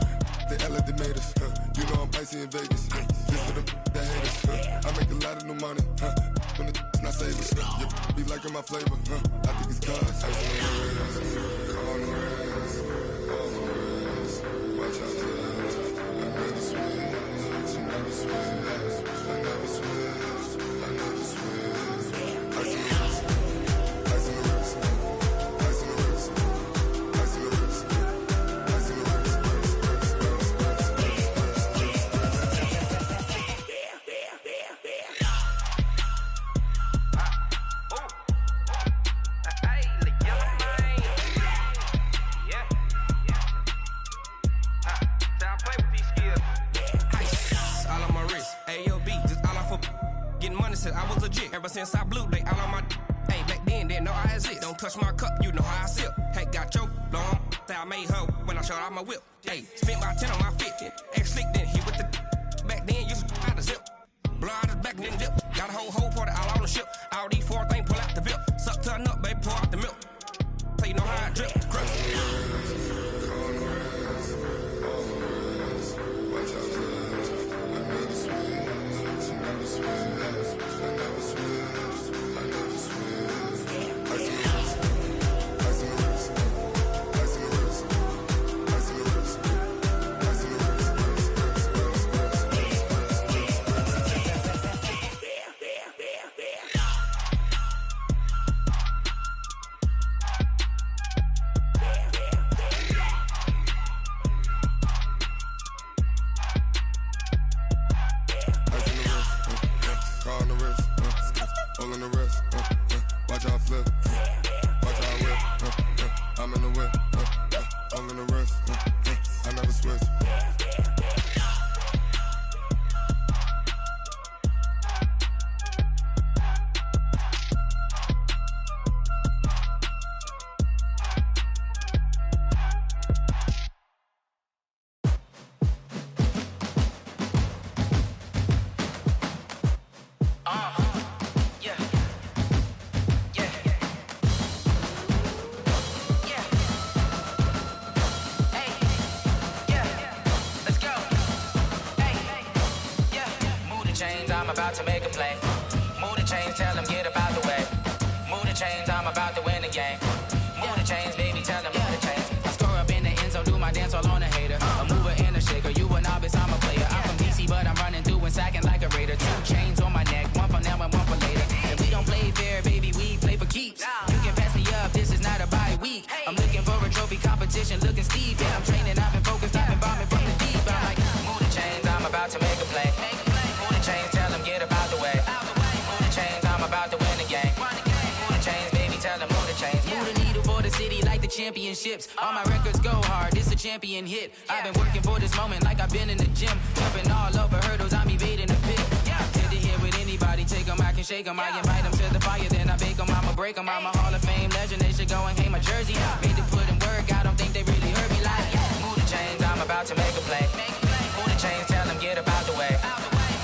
S20: They LA they made us, huh? You know I'm icy in Vegas, huh? This for them that hate us, huh? I make a lot of new money, huh? When the not savers, huh? You be liking my flavor, huh? I think it's cause ice on the wrist, on the wrist, on the wrist. Watch out, cuz I never switch, I never switch, I never switch, I never switch. Ice on the wrist, ice on the wrist, ice on the wrist, ice on the wrist, ice on the wrist.
S21: I was legit ever since I blew they all on my hey back then didn't know I exist. Don't touch my cup, you know how I sip. Hey, got your long that I made her when I showed out my whip. Hey, spent about 10 on my fit. Ex slick then he with the back then used to out the zip. Blow out his back then dip. Got a whole party all on the ship. All these four things pull out the VIP. Suck to a nut, baby, pour out the milk. So you know how I drip. Crush.
S20: Watch out, cuz I never switch, I never switch. I never switch, I never switch. Ice on the wrist, ice on the wrist, ice on the wrist, ice on the wrist, ice on the wrist. On the wrist, all on the wrist, watch how I flip, watch how I whip, I'm in the whip, all on the wrist, I never switch.
S22: I'm about to make a play. Move the chains, tell them get up out the way. Move the chains, I'm about to win the game. Move the chains, baby, tell them move the chains. I score up in the end zone, do my dance all on a hater. A mover and a shaker, you a novice, I'm a player. I'm from DC, but I'm running through and sacking like a raider. 2 chains on my neck, one for now and one for later. And we don't play fair, baby, we play for keeps. You can pass me up, this is not a bye week. I'm looking for a trophy competition, looking steep. And I'm training, I've been focused, I've been bombing from the deep. I'm like, move the chains, I'm about to make a play. Move the chains, tell them get up out the way. Move the chains, I'm about to win the game. Move the chains, baby, tell them move the chains. Move the needle for the city like the championships. All my records go hard, this a champion hit. I've been working for this moment like I've been in the gym. Jumping all over hurdles, I'm evading the pit. Head to head with anybody, take them, I can shake them. I invite them to the fire, then I bake them, I'ma break them. I'm a Hall of Fame legend, they should go and hang my jersey. Made to put in work, I don't think they really heard me like move the chains, I'm about to make a play. Move the chains, tell them get up out the way.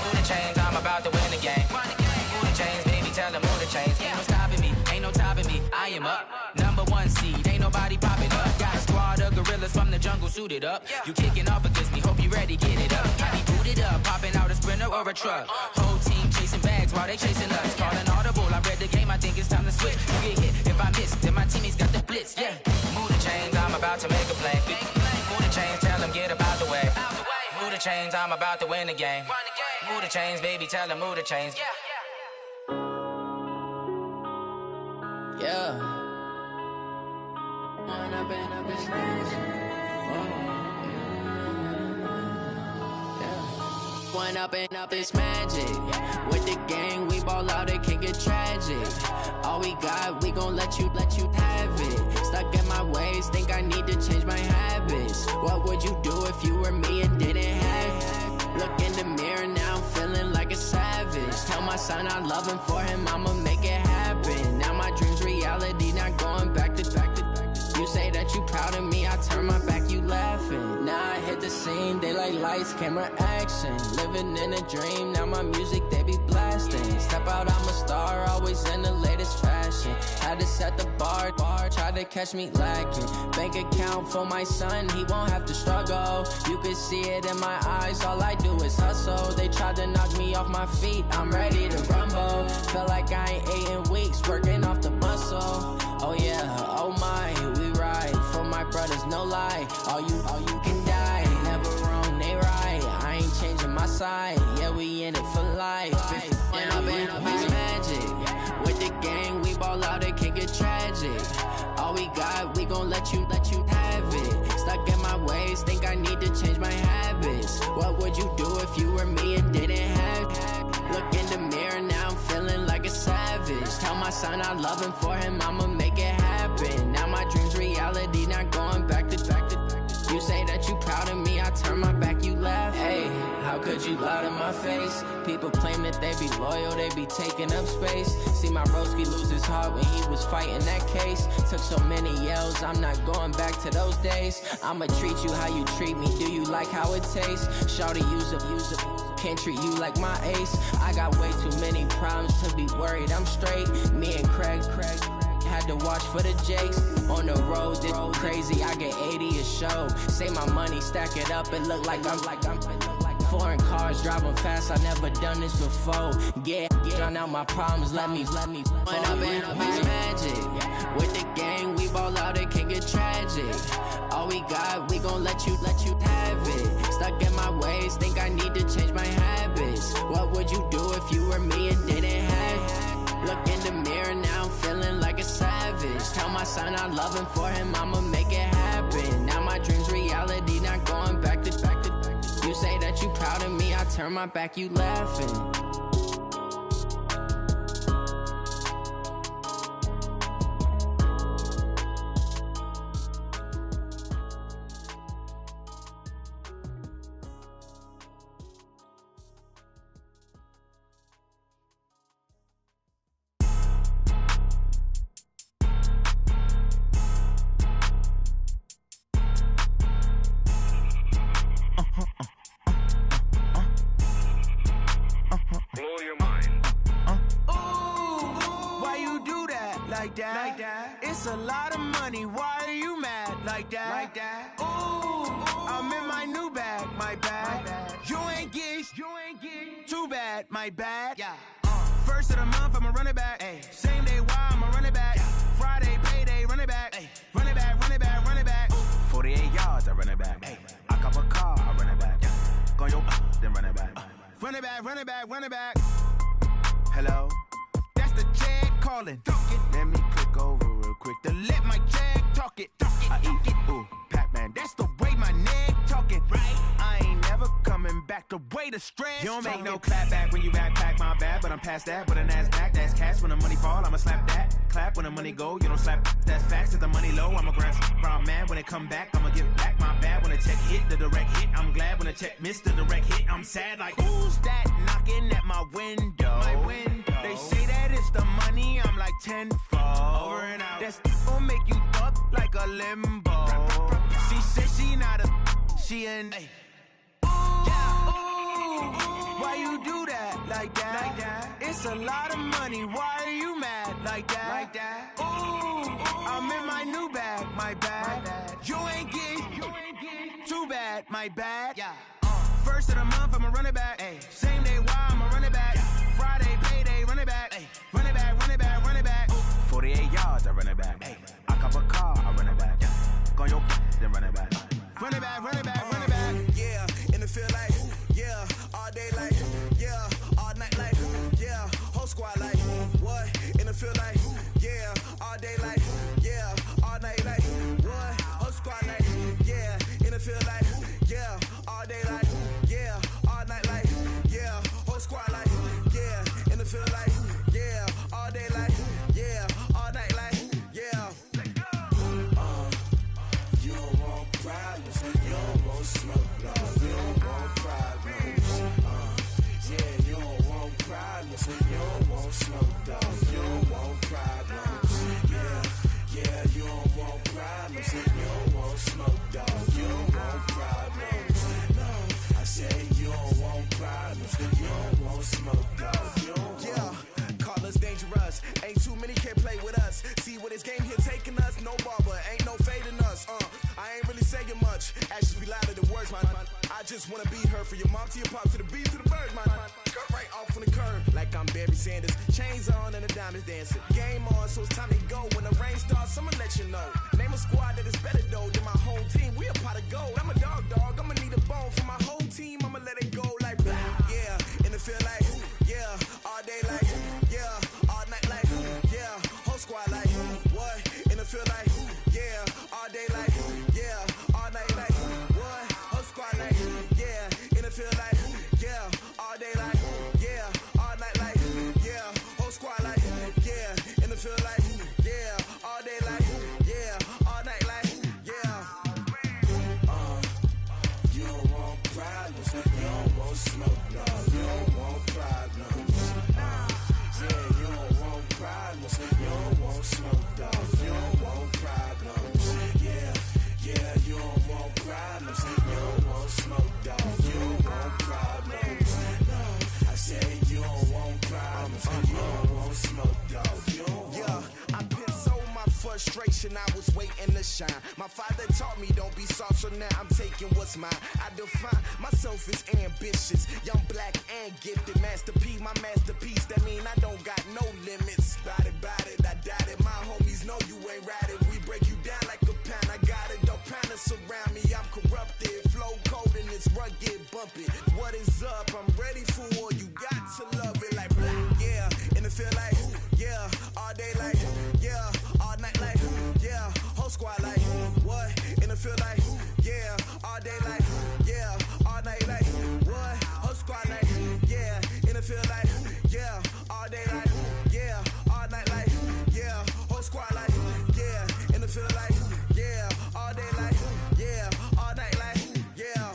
S22: Move the chains, I'm about to win the game. Move the chains, baby, tell them move the chains. Ain't no stopping me, ain't no topping me, I am up. #1 seed, ain't nobody popping up. Got a squad of gorillas from the jungle suited up. You kicking off against me, hope you ready, get it up. I be booted up, popping out a Sprinter or a truck. Whole team chasing bags while they chasing us. Calling audible, I read the game, I think it's time to switch. You get hit, if I miss, then my teammates got the blitz, yeah. Move the chains, I'm about to make a play. Move the chains, tell them get up out the way. Move the chains, I'm about to win the game. Move the chains, baby, tell them move the chains.
S3: Yeah. One up and up is magic. With the gang, we ball out, it can get tragic. All we got, we gon' let you have it. Stuck in my ways, think I need to change my habits. What would you do if you were me and didn't have it? Look in the mirror now, I'm feeling like a savage. Tell my son I love him, for him I'ma make it happen. Now my dream's reality, not going back to. You say that you proud of me, I turn my back, you laughing. Now I hit the scene scene. They like lights, camera, action. Living in a dream, now my music they be blasting. Step out, I'm a star, always in the latest fashion. Had to set the bar, try to catch me lacking. Bank account for my son, he won't have to struggle. You can see it in my eyes, all I do is hustle. They tried to knock me off my feet, I'm ready to rumble. Felt like I ain't ate in weeks, working off the muscle. Oh yeah, oh my, we ride for my brothers, no lie. All you can die, never wrong, they right. I ain't changing my side, yeah, we in it for life. And I've been magic. With the gang, we ball out, it can get tragic. All we got, we gon' let you have it. Stuck in my ways, think I need to change my habits. What would you do if you were me and didn't have it? Look in the mirror, now I'm feeling like a savage. Tell my son I love him, for him I'ma make it happen. Now my dream's reality, not going back to. You say that you proud of me, I turn my back, you laugh. Hey, how could you lie to my face? People claim that they be loyal, they be taking up space. See my broski lose his heart when he was fighting that case. Took so many yells, I'm not going back to those days. I'ma treat you how you treat me, do you like how it tastes? Shawty, use up, can't treat you like my ace. I got way too many problems to be worried, I'm straight. Me and Craig had to watch for the Jakes. On the road, this crazy, I get 80 a show. Say my money, stack it up, it look like I'm foreign cars, driving fast, I never done this before. Yeah, drown out my problems, let me When I've been magic. With the gang, we ball out, it can get tragic. All we got, we gon' let you have it. Stuck in my ways, think I need to change my habits. What would you do if you were me and didn't have it? Look in the mirror, now I'm feeling like a savage. Tell my son I love him, for him I'ma make it happen. Now my dream's reality, not going back to. You say that you proud of me, I turn my back, you laughing.
S4: It's a lot of money, why are you mad like that? Ooh, I'm in my new bag, my bad. You ain't get too bad, my bad. First of the month, I'ma run it back. Same day, why I'ma run it back. Friday, payday, run it back. Run it back, run it back, run it back. 48 yards, I run it back. I cop a car, I run it back. Go yo, then run it back. Run it back, run it back, run it back. Hello? That's the jag calling. Let me click over real quick to let my jag talk it. I eat it, ooh, Pac-Man. That's the way my neck talking. Right? I ain't never coming back the way the stress. You don't make no clap back when you backpack, my bad, but I'm past that. But a NASDAQ, that's cash. When the money fall, I'ma slap that. Clap when the money go, you don't slap. That's facts. If the money low, I'ma grab brown man. When it come back, I'ma give back my bad. When the check hit, the direct hit, I'm glad. When the check missed the direct hit, I'm sad. Like, who's that knocking at my window? My window. They say that it's the money, I'm like tenfold. Over and out. That's gon' make you up like a limbo. She said she not a, she an. Ooh, why you do that like that? It's a lot of money, why are you mad like that? Ooh, I'm in my new bag, my bad. You ain't get too bad, my bad. First of the month, I'ma run it back. Same day, why I'ma run it back. Friday, payday, run it back. Run it back, run it back, run it back. 48 yards, I run it back. I cop a car, I run it back. Go yo, then run it back. Run it back, run it back, run it back.
S5: Yeah, and it feel like, yeah, all day like, yeah, all night like, yeah, whole squad like, what? And it feel like, yeah, all day like, yeah, all night like, what? Whole squad like, yeah, and it feel like, yeah, all day like, yeah, all night like, yeah, whole squad like, yeah, and it feel like, yeah, all day like, yeah, all night like, yeah. You don't want problems, you don't want smoke, no, you don't want problems. Yeah, you don't want problems, you don't want smoke, dog, you don't want problems. Yeah, you don't want problems, you don't want smoke, dog, you don't want problems. No, much. Actions be louder than words, man. I just wanna be heard from your mom to your pop to the beat to the birds, man. Cut right off on the curb like I'm Barry Sanders. Chains on and the diamonds dancing. Game on, so it's time to go. When the rain starts, I'ma let you know. Name a squad that is better though than my home team. We a pot of gold. I'm a dog. I'ma need a bone for my whole team. I'ma let it go like blah. Yeah, and it feel like yeah, all day like yeah, all night like yeah, whole squad like what? And it feel like yeah, all day like yeah, all night like what? Whole squad like yeah, and it feel like yeah, all day like yeah, all night like yeah, whole squad like yeah, and it feel like yeah, all day like yeah, all night like yeah. You don't want problems, you don't want smoke, dog. You don't want problems. Yeah, you don't want problems, you don't want smoke, dog. You don't want problems. Yeah, you don't want problems, you don't want smoke, dog. You don't want problems. No, I said you don't want problems, you don't want smoke, dog. You don't want. I pissed so my frustration, I was waiting to shine. My father taught me don't be soft, so now I'm taking what's mine. I define myself as ambitious, young, black, and gifted. Master P, my masterpiece. That mean I don't got no limits. Bout it, I doubt it. My homies know you ain't ratted. We break you down like a pound. I got it, don't panic surround me. I'm corrupted, flow cold and it's rugged, bumpy. What is up? I'm ready for war. You got to love it like blah. Yeah, and it feel like yeah, all day like yeah, all night like yeah, whole squad like what? And it feel like yeah, all day like yeah, all night like what? Whole squad like yeah, and it feel like yeah, all day like yeah, all night like yeah, whole squad like yeah, and it feel like yeah, all day like yeah, all night like yeah.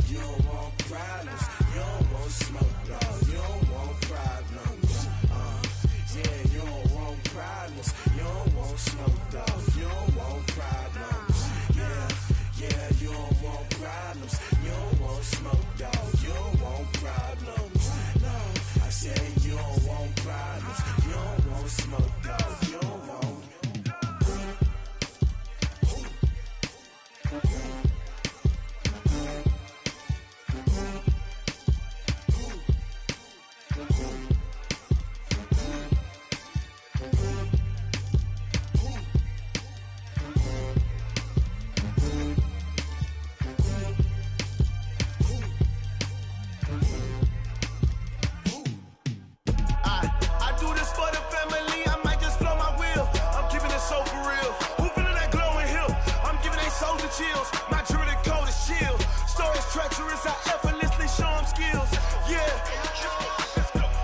S5: You don't want problems, you don't want smoke, dog. You don't want problems. Yeah, you don't want problems, you don't want smoke, dog. You don't want problems. Yeah, you don't want problems, you don't want smoke, dog. You don't want problems. No, I said you don't want problems, you don't want smoke, dog. You don't want. I do this for the family, I might just blow my wheel. I'm keeping it so for real. Who feeling that glowing hill? I'm giving they souls the chills. My druidic code is chill. Stories treacherous, I effortlessly show them skills. Yeah.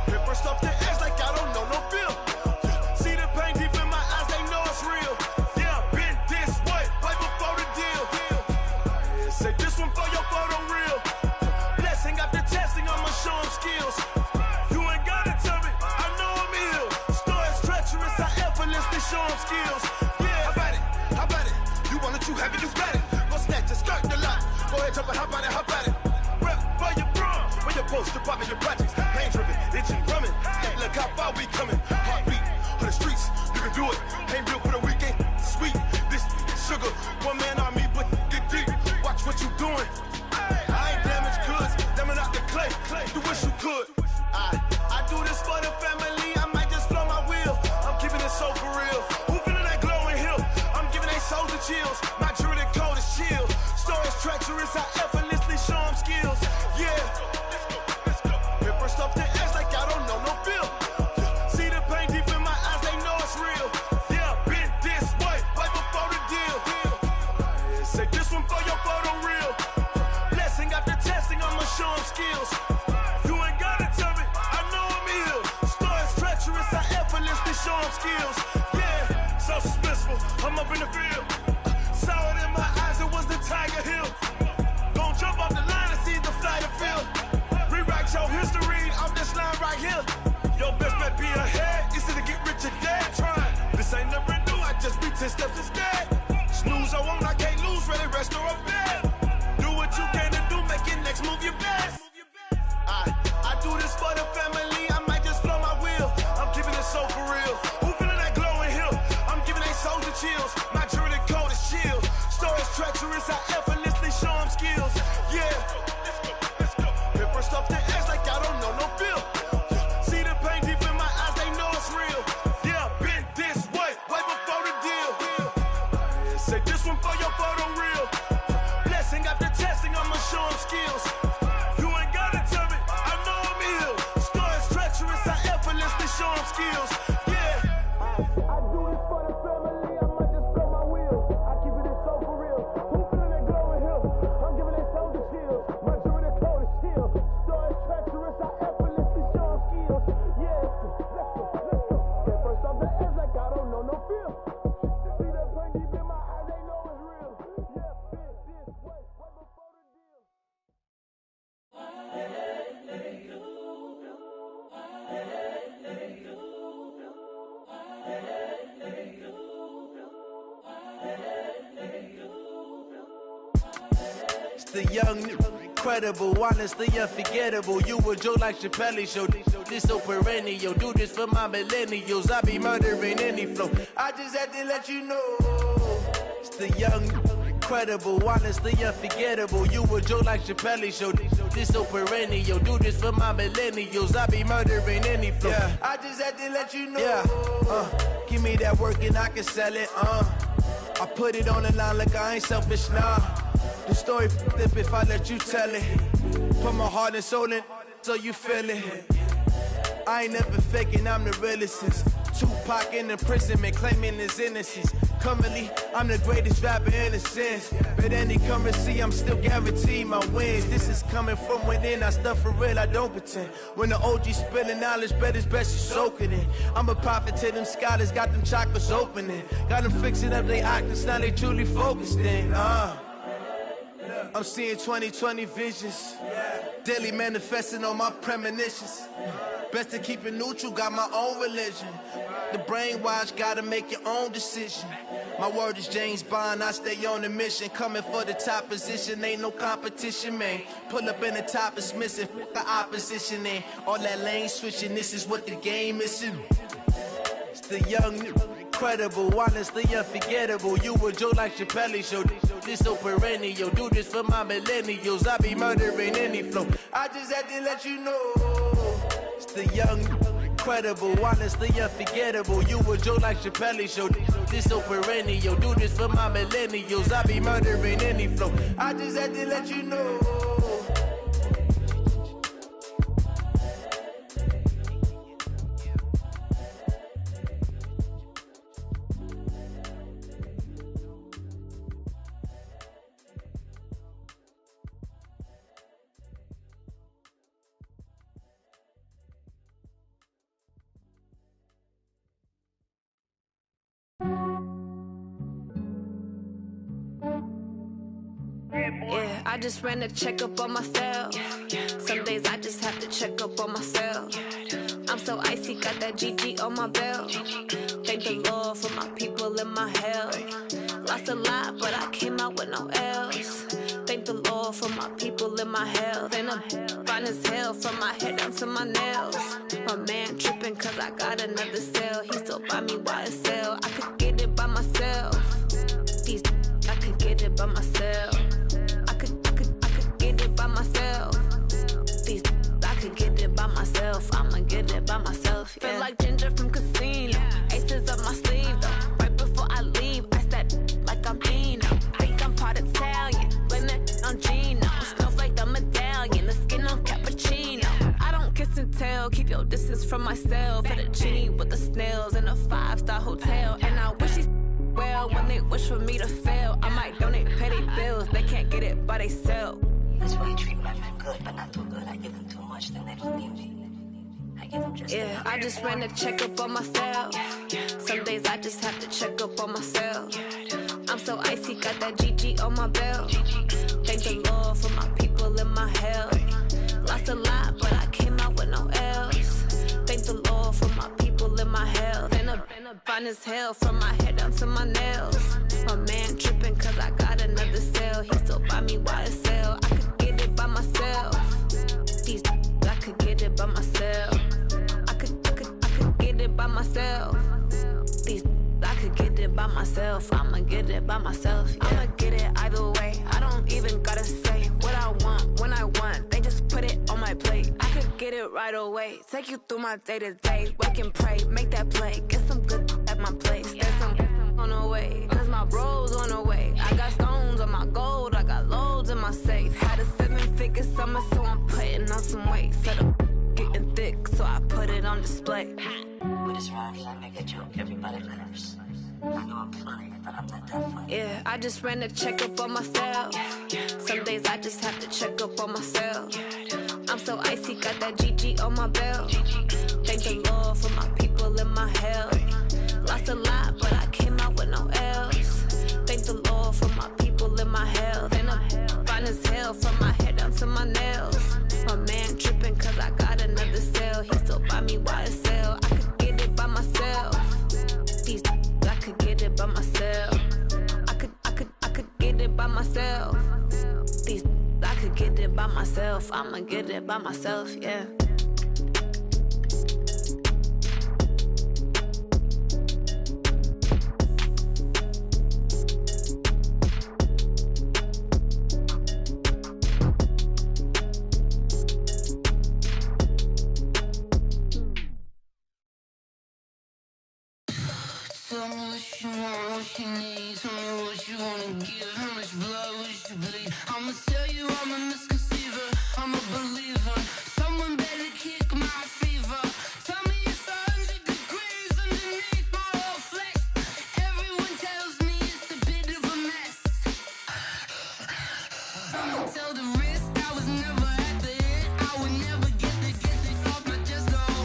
S5: Ripper stuff the edge like I don't know no feel. See the pain deep in my eyes, they know it's real. Yeah, been this way, way before the deal. Say this one for your photo real. Blessing after testing, I'ma show them skills. You ain't gotta tell me, I know I'm ill. Stories treacherous, I effortlessly show them skills. Yeah, how about it? You want it, you have it, you got it. Go snatch a skirt the lot. Go ahead, jump it, how about it? Rep for your bro, when your poster popping your projects. Pain driven, itching, drumming. Hey, look how far we coming. Heartbeat on the streets, you can do it. Ain't built for the weekend, sweet. This sugar, one man army, but get deep. Watch what you doing. I ain't damaged goods, damn out the clay. You wish you could. I do this for the family, I might just blow my wheel. I'm keeping it so for real. Who feeling that glowing hill? I'm giving they souls the chills. My druidic code is chill. Stories treacherous, I effortlessly show them skills. Yeah. Ripper stuff the edge like I don't know no feel. See the pain deep in my eyes, they know it's real. Yeah, been this way, way before the deal. Say this one for your photo real. Blessing after testing, I'ma show them skills. You ain't gotta tell me, I know I'm ill. Stories treacherous, I effortlessly show them skills. Yeah, so suspenseful, I'm up in the field. Saw it in my eyes, it was the Tiger Hill. Don't jump off the line and see the flight of field. Rewrite your history off this line right here. Your best bet be ahead, easy to get rich or dead. Trying, this ain't never new, I just be 10 steps instead. Snooze or won't, I can't lose, ready, rest or a bed. Do what you can to do, make it next move your best. I do this for the family, I might just blow my wheel. I'm keeping it so for real. Who feeling that glowing hill? I'm giving they souls the chills. My druidic code is chill.
S1: treacherous, I effortlessly show them skills. Yeah. Hit first off the edge like I don't know no feel. See the pain deep in my eyes, they know it's real. Yeah, been this way before the deal. Say this one for your photo reel. Blessing after testing, I'ma show them skills. You ain't gotta tell me, I know I'm ill. Stories treacherous, I effortlessly show them skills. Yeah. I do this for the family, I might just blow my wheel. I keep it so for real. Who feeling that glowing hill? I'm giving that soldier chills. My jewelry the cold is chill. Stories treacherous, I effortlessly show them skills. Yeah, let's go. Get first off the edge like I don't know no feel. See that pain deep in my eyes, they know it's real. Yeah, been this way before the deal.
S2: It's the young, incredible, honestly unforgettable. You a joke like Chappelle show. This so perennial. Do this for my millennials. I be murdering any flow. I just had to let you know. It's the young, incredible, honestly unforgettable. You a joke like Chappelle show. This so perennial. Do this for my millennials. I be murdering any flow. Yeah. I just had to let you know. Yeah. Give me that work and I can sell it. I put it on the line like I ain't selfish, nah. The story flip if I let you tell it. Put my heart and soul in so you feel it. I ain't never faking, I'm the realest since Tupac in imprisonment, claiming his innocence. Currently, I'm the greatest rapper in a sense. But any currency, I'm still guaranteed my wins. This is coming from within, I stuff for real, I don't pretend. When the OG spilling knowledge, bet it's best you soak it in. I'm a prophet to them scholars, got them chakras opening. Got them fixing up their octaves, now they truly focused in. I'm seeing 2020 visions, daily manifesting on my premonitions. Best to keep it neutral, got my own religion. The brainwash, gotta make your own decision. My word is James Bond, I stay on a mission. Coming for the top position, ain't no competition, man. Pull up in the top is missing, the opposition in. All that lane switching, this is what the game is. It's the young, incredible, honestly unforgettable. You a joke like Chappelle show. This so perennial. Do this for my millennials. I be murdering any flow. I just had to let you know. It's the young, incredible, honestly unforgettable. You a joke like Chappelle show. This so perennial. Do this for my millennials. I be murdering any flow. I just had to let you know.
S6: Yeah, I just ran a checkup on myself. Some days I just have to check up on myself. I'm so icy, got that GG on my belt. Thank the Lord for my people and my health. Lost a lot, but I came out with no else. Thank the Lord for my people and my health. And I'm fine as hell from my head down to my nails. My man tripping cause I got another cell. He still buy me YSL. I could get it by myself. These I could get it by myself. I could get it by myself. These I could get it by myself. I'ma get it by myself. Yeah. Feel like Ginger from Casino. Aces up my sleeve though. Right before I leave, I step like I'm Dino. Think I'm part Italian. Blame that on Gino. Smells like the medallion. The skin on cappuccino. I don't kiss and tell. Keep your distance from myself. Fettuccine with the snails in a 5-star hotel. And I wish he's well when they wish for me to fail. I might donate petty bills. They can't get it by they sell.
S23: That's why you treat my men good, but not too good. I give them too much, then they don't need me. I give them just
S6: yeah, I just ran a checkup on myself. Some days I just have to check up on myself. I'm so icy, got that GG on my belt. Thank the Lord for my people and my health. Lost a lot, but I came out with no else. Thank the Lord for my people and my health. And I'm fine as hell from my head down to my nails. My man tripping cause I got another cell. He still buy me YSL. I could get it by myself. These I could get it by myself. I could get it by myself. These I could get it by myself. I'ma get it by myself. Yeah. I'ma get it either way. right away. Take you through my day to day. Wake and pray, make that play. Get some good at my place. There's some on the way, cause my bro's on the way. I got stones on my gold, I got loads in my safe. Had a 7-figure summer, so I'm putting on some weight. Set up getting thick, so I put it on display.
S23: With this rhyme, I make a joke, everybody laughs. I know I'm funny, but I'm not that funny.
S6: Yeah, I just ran a checkup on myself. Some days I just have to check up on myself. I'm so icy, got that GG on my belt. Thank the Lord for my people in my health. Lost a lot, but I came out with no L's. Thank the Lord for my people in my health. And I'm fine as hell from my head down to my nails. My man tripping cause I got another sale. He still buy me YSL. I could get it by myself. These I could get it by myself. I could get it by myself. These I could get it by myself. I'ma get it by myself, yeah.
S9: Tell me what you want, what you need. Tell me what you wanna give. How much blood would you bleed? I'ma tell you I'm a misconceiver. I'm a believer. Someone better kick my fever. Tell me it's 100 degrees underneath my whole flesh. Everyone tells me it's a bit of a mess. Someone tell the risk I was never at the end. I would never get it off my chest though.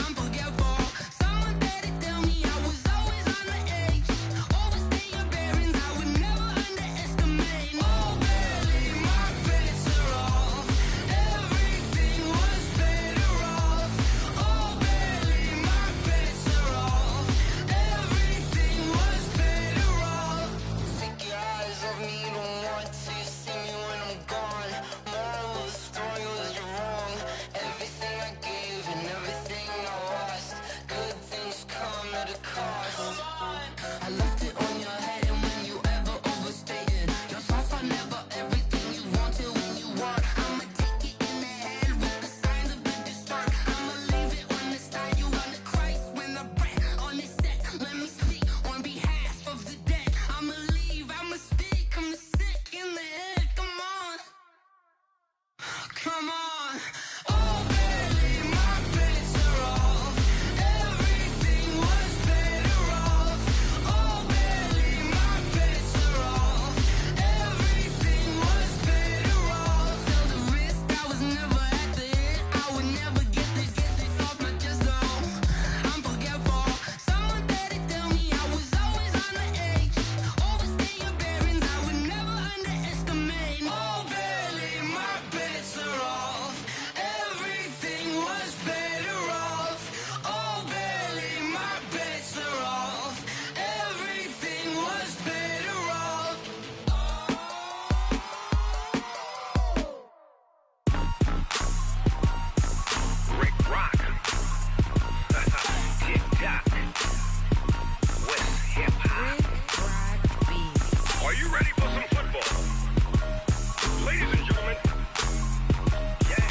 S9: I'm forgetful. Someone better tell me I was always on the edge. Overstay your bearings, I would never underestimate. Oh baby, my bets are off. Everything was better off. Oh baby, my bets are off. Everything was better off. Take your eyes off me, you don't want to see me when I'm gone. Moral of the story was you're wrong. Everything I gave and everything I lost. Good things come at a cost. I left it on your head, and when you ever overstated your thoughts are never everything you wanted when you want. I'ma take it in the head with the signs of the disturbed. I'ma leave it on the side. You on the Christ when I breath on this set. Let me speak on behalf of the dead. I'ma leave, I'ma speak. I'm sick in the head. Come on, come on. Oh baby, my bets are off. Everything was better off. Oh baby, my bets are off. Everything was better off. Tell the risk I was never at the end. I would never get it off my chest though. I'm forgetful. Someone better tell me I was always on the edge. Overstay your bearings, I would never underestimate. Oh baby, my bets are off. Everything was better off. Oh baby, my bets are off. Everything was better off.
S10: Rick Rock. Tick tock. West hip hop. Are you ready for some football? Ladies and gentlemen. Yeah.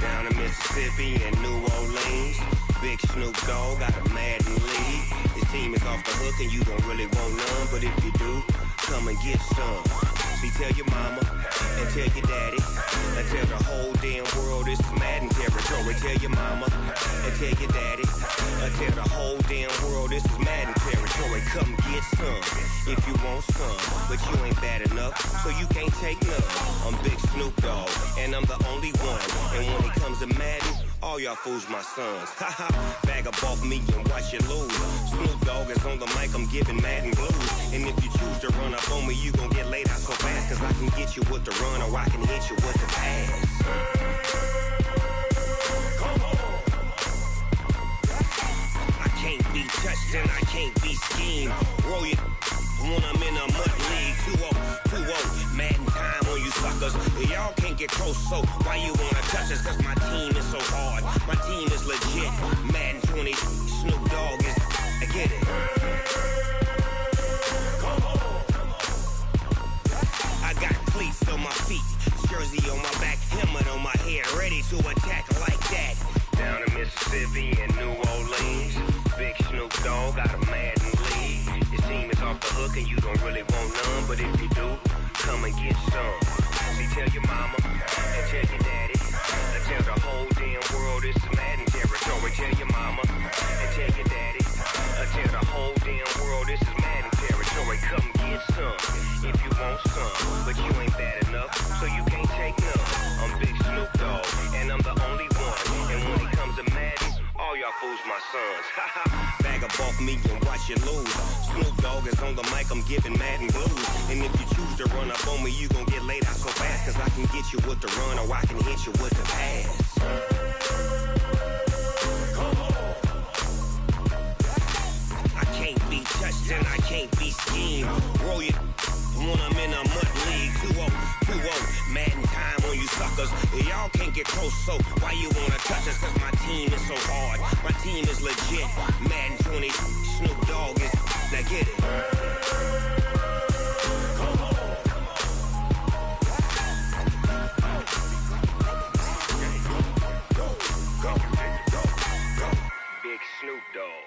S13: Down in Mississippi and New Orleans, Big Snoop Dogg got a Madden lead. His team is off the hook and you don't really want none, but if you do, come and get some. See, tell your mama and tell your daddy and tell the whole damn world this is Madden territory. Tell your mama and tell your daddy and tell the whole damn world this is Madden territory. Come get some if you want some, but you ain't bad enough, so you can't take none. I'm Big Snoop Dogg and I'm the only one. And when it comes to Madden, all y'all fools my sons. Haha, bag up off me and watch you lose. Snoop Dogg is on the mic, I'm giving Madden blues. And if you choose to run up on me, you gon' get laid out so fast. Cause I can get you with the run or I can hit you with the pass. I can't be touched and I can't be schemed. Roll it when I'm in a mud league. 2-0, Madden time on you suckers. Y'all can't get close, so why you wanna touch us? Cause my team is so hard, my team is legit. Madden 20, Snoop Dogg is, I get it. I jersey on my back, helmet on my head, ready to attack like that. Down in Mississippi and New Orleans, Big Snoop Dogg got a mad in league. His team is off the hook and you don't really want none, but if you do, come and get some. See, tell your mama and tell your daddy, and tell the whole damn world it's Madden territory. Tell your mama and tell your daddy, and tell the whole damn world this is Madden territory. Come get some if you want some, but you ain't bad enough, so you can't take none. I'm Big Snoop Dogg, and I'm the only one. And when it comes to Madden, all y'all fools my sons. Bag up off me and watch you lose. Snoop Dogg is on the mic, I'm giving Madden blues. And if you choose to run up on me, you gon' get laid out so fast, cause I can get you with the run or I can hit you with the pass. I can't be touched and I can't be schemed. Roll you when I'm in a mud league. 2-0, Madden time on you suckers. Y'all can't get close, so why you wanna touch us? Cause my team is so hard, my team is legit. Madden 20, Snoop Dogg is, now get it. Big Snoop Dogg,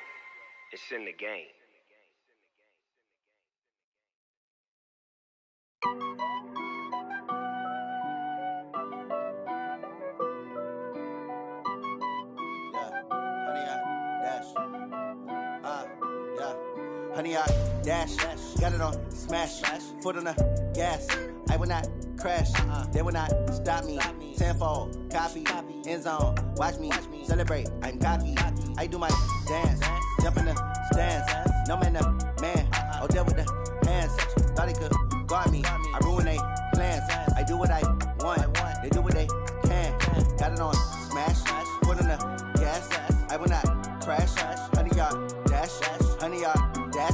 S13: it's in the game.
S2: Honey, I dash, got it on smash, foot on the gas. I will not crash, they will not stop me. Tenfold, copy, end zone, watch me celebrate. I'm cocky, I do my dance, jump in the stands. No man, the man, oh, deal with the hands. Thought he could guard me, I ruin they plans. I do what I want, they do what they can. Got it on smash, foot on the gas. I will not crash, honey, y'all dash, honey, y'all dash,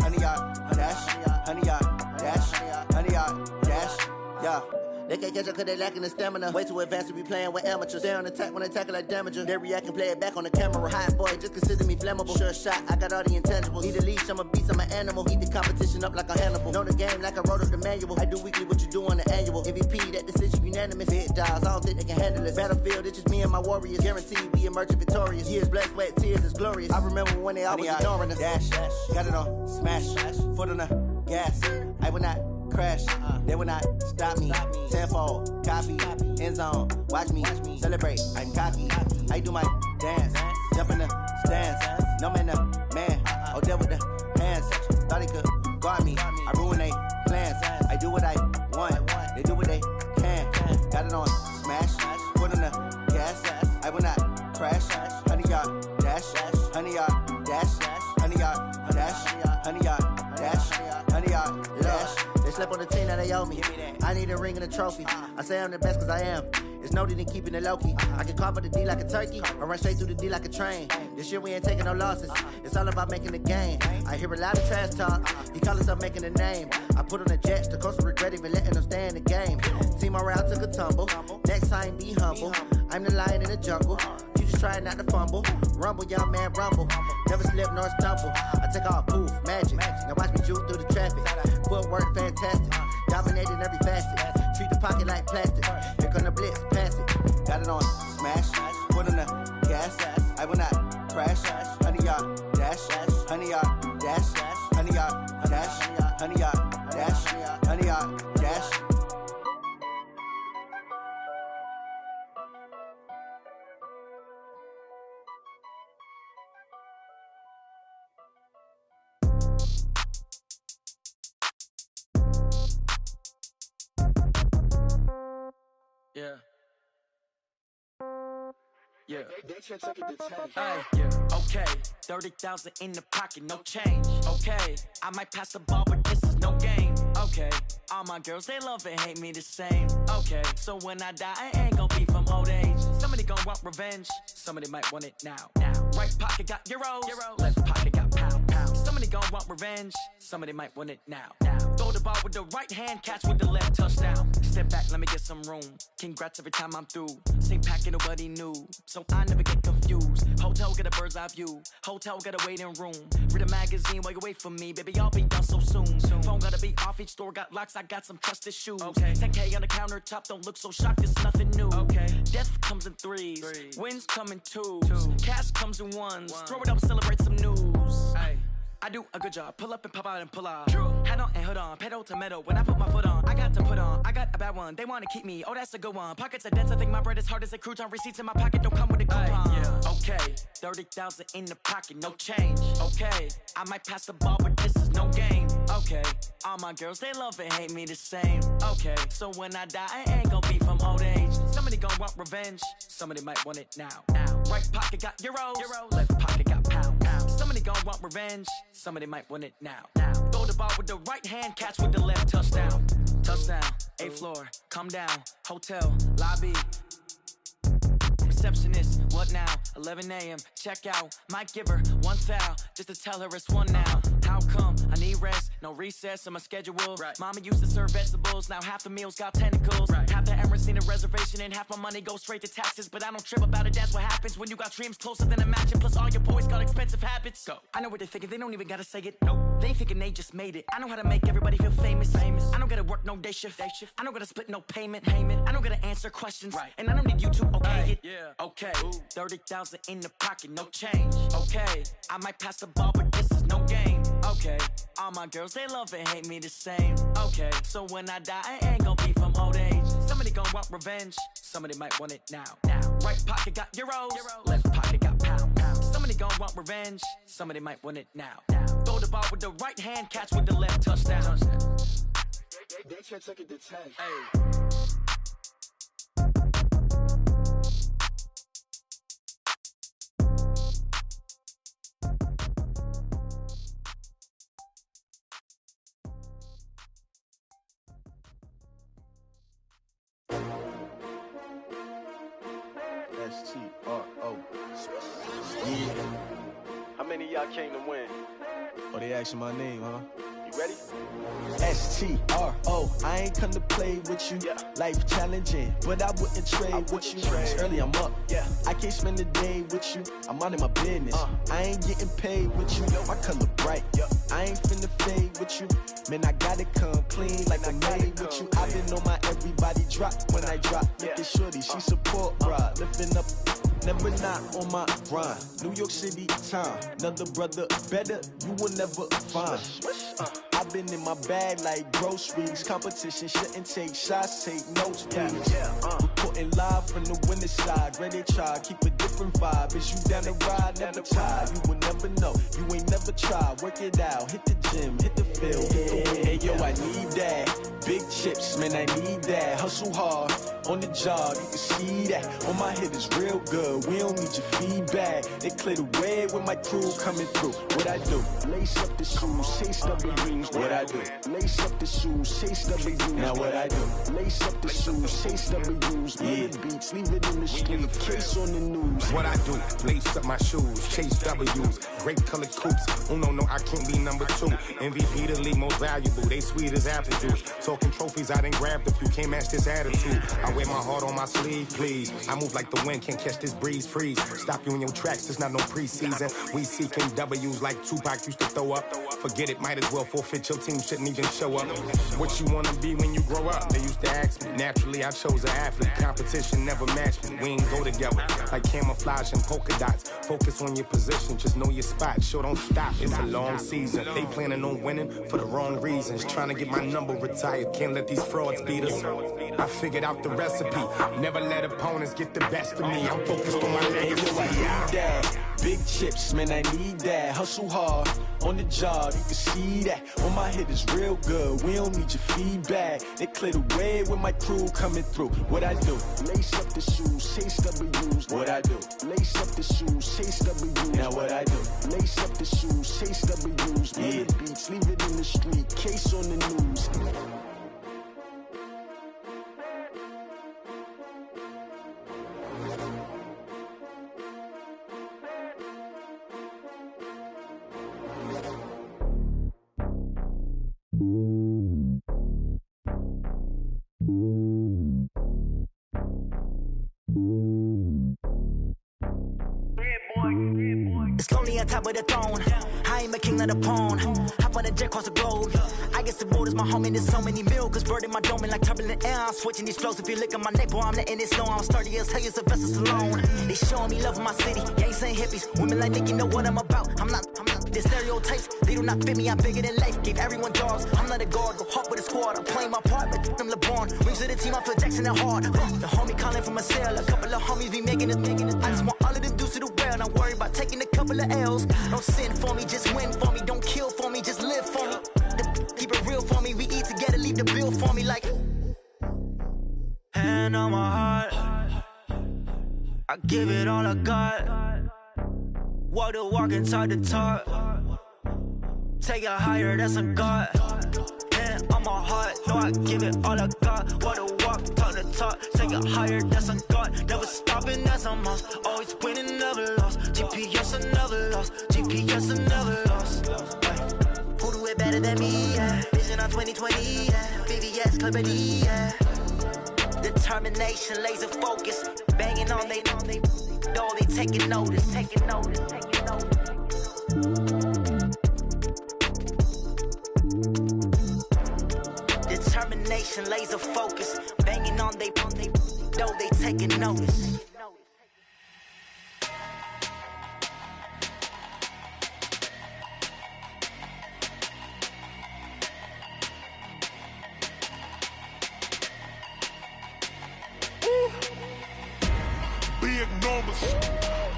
S2: honey, y'all dash, honey, y'all dash, honey, y'all dash, yeah. They can't catch up cause they lacking the stamina. Way too advanced to be playing with amateurs. Stay on attack when they tackle like damager. They react and play it back on the camera. Hot boy, just consider me flammable. Sure shot, I got all the intangibles. Need a leash, I'm a beast, I'm an animal. Heat the competition up like a Hannibal. Know the game like I wrote up the manual. I do weekly what you do on the annual. MVP, that decision unanimous. Big dogs, I don't think they can handle it. Battlefield, it's just me and my warriors. Guaranteed we emerging victorious. Years, blood, sweat, tears, it's glorious. I remember when they always ignoring us. Dash, got it on smash, foot on the gas. I will not crash, they will not stop me. Tenfold, copy, end zone, watch me celebrate. I'm cocky, I do my dance, jump in the stands. No man, the man, oh, deal with the hands. Thought he could guard me, I ruin they plans. I do what I want, they do what they can. Got it on smash, foot on the gas. I will not crash, honey, y'all dash, honey, y'all dash, honey, y'all dash, honey, y'all dash, honey, y'all dash. They slept on the team that they owe me. I need a ring and a trophy. I say I'm the best cause I am. It's no need in keeping it low key. I can carve for the D like a turkey, or run straight through the D like a train. This year we ain't taking no losses. It's all about making the game. I hear a lot of trash talk. He call himself making a name. I put on the jets. The coach will regret even letting them stay in the game. Team around took a tumble. Next time be humble. I'm the lion in the jungle. You just trying not to fumble. Rumble, young man, rumble. Never slip nor stumble. I take off, poof, magic. Now watch me juke through the traffic. Footwork fantastic. Dominating every facet. Treat the pocket like plastic. Here come the blitz, pass it. Got it on smash. Foot on the gas. I will not crash. Honey, y'all dash. Honey, y'all dash. Honey, y'all dash. Honey, y'all dash. Honey, y'all dash.
S7: Yeah. Yeah. Hey, yeah. Okay. 30,000 in the pocket, no change. Okay. I might pass the ball, but this is no game. Okay. All my girls, they love and hate me the same. Okay. So when I die, I ain't gon' be from old age. Somebody gon' want revenge. Somebody might want it now. Right pocket got euros. Left pocket got pound. Somebody gon' want revenge, somebody might want it now. Throw the ball with the right hand, catch with the left, touchdown. Step back, let me get some room. Congrats every time I'm through. Same packet, nobody knew, so I never get confused. Hotel get a bird's eye view. Hotel got a waiting room. Read a magazine while you wait for me, baby. I'll be done so soon. Phone gotta be off. Each store got locks. I got some trusted shoes. 10K on the countertop. Don't look so shocked. It's nothing new. Death comes in threes. Wins come in twos. Cash comes in ones. Throw it up, celebrate some news. I do a good job. Pull up and pop out and pull out. Head on and hood on. Pedal to metal. When I put my foot on, I got to put on. I got a bad one. They want to keep me. Oh, that's a good one. Pockets are dense. I think my bread is hard as a crouton. Receipts in my pocket don't come with a coupon. Okay, 30,000 in the pocket, no change. Okay, I might pass the ball, but this is no game. Okay, all my girls, they love and hate me the same. Okay, so when I die, I ain't gonna be from old age. Somebody gonna want revenge. Somebody might want it now. Right pocket got euros. Left pocket got pounds. Somebody gonna want revenge. Somebody might want it now. Throw the ball with the right hand, catch with the left, touchdown. Touchdown, 8th floor, come down, hotel, lobby. Receptionist, what now? 11 a.m. check out. Might give her one foul just to tell her it's one now. How come? I need rest, no recess in my schedule. Mama used to serve vegetables, now half the meals got tentacles. Half the Emirates need a reservation and half my money goes straight to taxes. But I don't trip about it, that's what happens when you got dreams closer than a match. And plus all your boys got expensive habits. Go. I know what they're thinking, they don't even gotta say it. Nope. They thinking they just made it. I know how to make everybody feel famous. I don't gotta work no day shift. I don't gotta split no payment. I don't gotta answer questions. And I don't need you to okay it. Okay, 30,000 in the pocket, no change. Okay, I might pass the ball, but this is no game. Okay, all my girls, they love and hate me the same. Okay, so when I die, I ain't gonna be from old age. Somebody gonna want revenge. Somebody might want it now. Right pocket got euros. Left pocket got pounds. Somebody gonna want revenge. Somebody might want it now. Throw the ball with the right hand, catch with the left, touchdown.
S8: They check it to 10. S-T-R-O. Yeah. How many of y'all came to win? Oh, they asking my name, huh? You ready? S-T-R-O. I ain't come to play with you. Life challenging, but I wouldn't trade with you. It's early, I'm up. I can't spend the day with you. I'm out of my business. I ain't getting paid with you. My color bright. I ain't finna fade with you. Man, I gotta come clean like I made with you. I been on my everybody drop when I drop. Look at shorty, she support, bruh. Lifting up, never not on my grind. New York City time, another brother better, you will never find. I've been in my bag like groceries. Competition shouldn't take shots, take notes, please. Reporting live from the winter side. Ready to try, keep a different vibe. Is you down the ride, never tired. You will never know, you ain't never tried. Work it out, hit the gym, hit the field. Hey yo, I need that. Big chips, man, I need that. Hustle hard, on the job, you can see that. On my head is real good, we don't need your feedback. They clear the way with my crew coming through. What I do? Lace up the shoes, chase W's. What I do? Lace up the shoes, chase W's. Now what I do? Lace up the shoes, chase W's. Yeah, beats, leave it in the street, case on the news.
S11: What I do? Lace up my shoes, chase W's. Grape colored coops. Oh no, I can't be number 2. MVP the league most valuable. They sweet as apple juice. Talking trophies, I done grabbed a few. Can't match this attitude. I wear my heart on my sleeve, please. I move like the wind, can't catch this breeze, freeze. Stop you in your tracks, there's not no preseason. We seeking W's like Tupac used to throw up. Forget it, might as well forfeit. Your team shouldn't even show up. What you wanna be when you grow up? They used to ask me. Naturally, I chose an athlete. Competition never matched me. We ain't go together like camouflage and polka dots. Focus on your position, just know your spot. Sure, don't stop. It's a long season. They planning on winning for the wrong reasons. Trying to get my number retired. Can't let these frauds beat us. I figured out the recipe. Never let opponents get the best of me. I'm focused on my legacy.
S8: Big chips, man, I need that. Hustle hard, on the job, you can see that. On my head is real good, we don't need your feedback. They clear the way with my crew coming through. What I do? Lace up the shoes, chase W's. What I do? Lace up the shoes, chase W's. Now what I do? Lace up the shoes, chase W's. Yeah, beats, leave it in the street, case on the news.
S12: It's lonely on top of the throne. I ain't a king of the pawn. Hop on a jet across the globe. I guess the road is my home and there's so many milkers birding my dome and like turbulent air. I'm switching these flows. If you look at my neck, boy, I'm letting it slow. I'm sturdy as hell, it's a vessel alone. They showing me love in my city. Gangs ain't hippies. Women like Nick, you know what I'm about. I'm not. The stereotypes, they do not fit me. I'm bigger than life. Gave everyone jobs. I'm not a guard. Go hard with a squad. I'm playing my part, but I'm LeBron. Wings of the team, I feel Jackson and hard. The homie calling from a cell. A couple of homies be making it. I just want all of them dudes to the well. Not worry about taking a couple of L's. Don't sin for me, just win for me. Don't kill for me, just live for me. Keep it real for me. We eat together, leave the bill for me like. Hand on my heart. I give it all I got. Walk the walk and talk the talk. Take it higher, that's a God. Hand on my heart, no, I give it all I got. Walk the walk, talk the talk. Take it higher, that's a God. Never stopping, that's a must. Always winning, never lost. GPS, I never lost. GPS, I never lost. Who do it better than me? Yeah. Vision on 2020, yeah. VVS, clarity, yeah. Determination, laser focus. Banging on they door, they taking notice, taking notice, taking notice. Determination, laser focus. Banging on they door, they taking notice.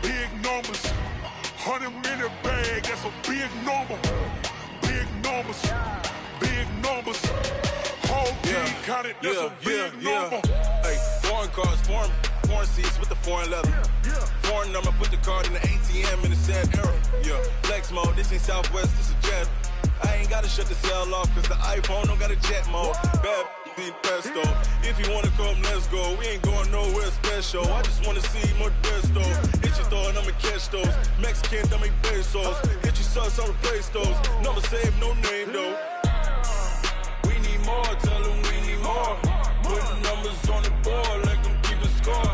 S14: Big numbers, 100 minute bag, that's a big number. Big numbers, whole team counted, that's a big number.
S17: Hey, foreign cars, foreign seats with the foreign leather. Foreign number, put the card in the ATM in the sad era. Yeah, flex mode, this ain't Southwest, this is Jet. I ain't gotta shut the cell off, cause the iPhone don't got a jet mode. Bad need pesto. If you wanna come, let's go. We ain't going nowhere special. I just wanna see more pesto. Hit your throw and I'ma catch those. Mexican, dummy pesos. Hit your sauce, I'll replace those. Number save, no name though. We need more, tell them we need more. Putting numbers on the board, like them keep a score.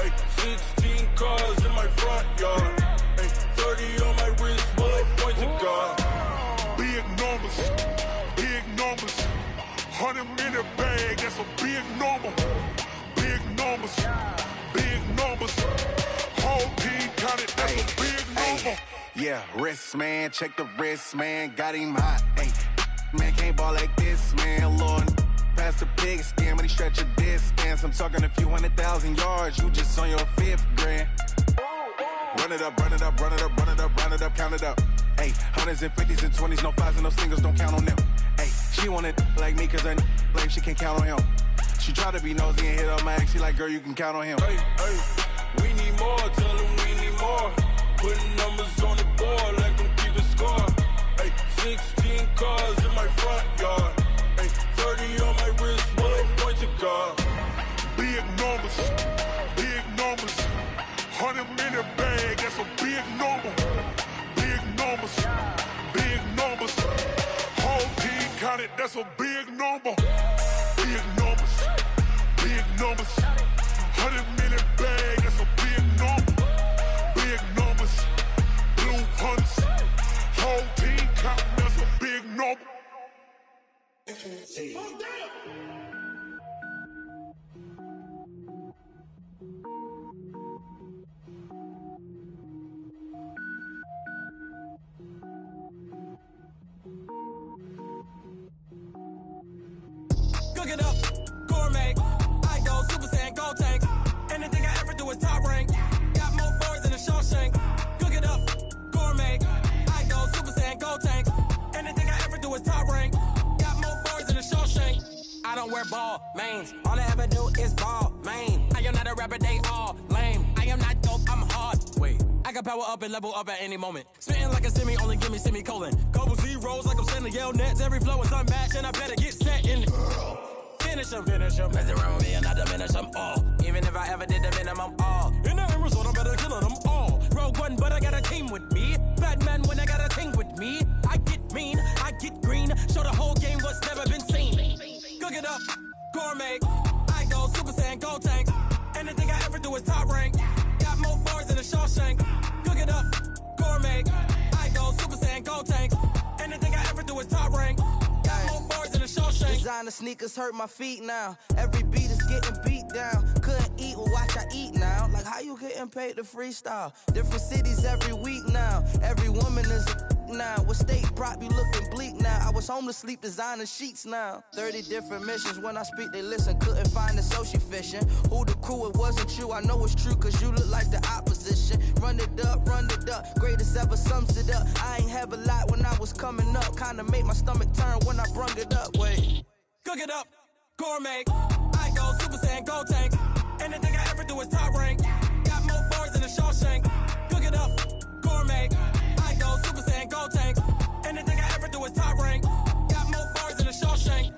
S17: Hey, 16 cars in my front yard. Hey, 30 on my wrist, while I point to God.
S14: Big numbers, 100 minute bag, that's a big number. Big numbers, whole team counted, that's a big number.
S24: Yeah, wrist man, check the wrist man, got him hot. Ay, man can't ball like this, man. Lord, past the pig skin, but he stretch a distance. I'm talking a few 100,000 yards, you just on your 5th grand. Run it up, count it up. Ay, 100s and 50s and 20s, no 5s and no singles, don't count on them. Ay, she want it like me, cause her like she can't count on him. She try to be nosy and hit up my ex, she like, girl, you can count on him.
S17: Hey, we need more, tell them we need more. Putting numbers on the board, like them keep a score. Hey, 16 cars in my front yard. Hey, 30 on my wrist, while I point to God.
S14: Big numbers, 100 minute bag, that's a big number. Big numbers, whole team counted, that's a big number. Big numbers, 100 minute bag, that's a big number. Big numbers, blue hunts, whole team counting, that's a big number.
S21: Cook it up, gourmet. I go Super Saiyan, gold tank. Anything I ever do is top rank. Got more boys than a Shawshank. Cook it up, gourmet. I go Super Saiyan, gold tank. Anything I ever do is top rank. Got more boys than a Shawshank. I don't wear ball mains. All I ever do is ball main. I am not a rapper, they all lame. I am not dope, I'm hard. Wait, I can power up and level up at any moment. Spitting like a semi, only give me semicolon. Couple zeros like I'm sending yell nets. Every flow is unmatched and I better get set in. Finish them. Mess around with me and I diminish them all. Even if I ever did the minimum all. In the end result, I'm better killing them all. Rogue One, but I got a team with me. Batman when I got a thing with me. I get mean, I get green. Show the whole game what's never been seen. Cook it up, gourmet. I go Super Saiyan, gold tank. Anything I ever do is top rank. Got more bars than a Shawshank. Cook it up, gourmet.
S2: Designer sneakers hurt my feet now. Every beat is getting beat down. Couldn't eat, well watch I eat now. Like how you getting paid to freestyle? Different cities every week now. Every woman is a now. With state prop, you looking bleak now. I was home to sleep, designer sheets now. 30 different missions, when I speak they listen. Couldn't find the social fishing. Who the crew, it wasn't you. I know it's true, cause you look like the opposition. Run it up, greatest ever sums it up. I ain't have a lot when I was coming up. Kinda made my stomach turn when I brung it up. Wait,
S21: cook it up, gourmet. I go Super Saiyan, gold tank. Anything I ever do is top rank. Got more bars than a Shawshank. Cook it up, gourmet. I go Super Saiyan, gold tank. Anything I ever do is top rank. Got more bars than a Shawshank.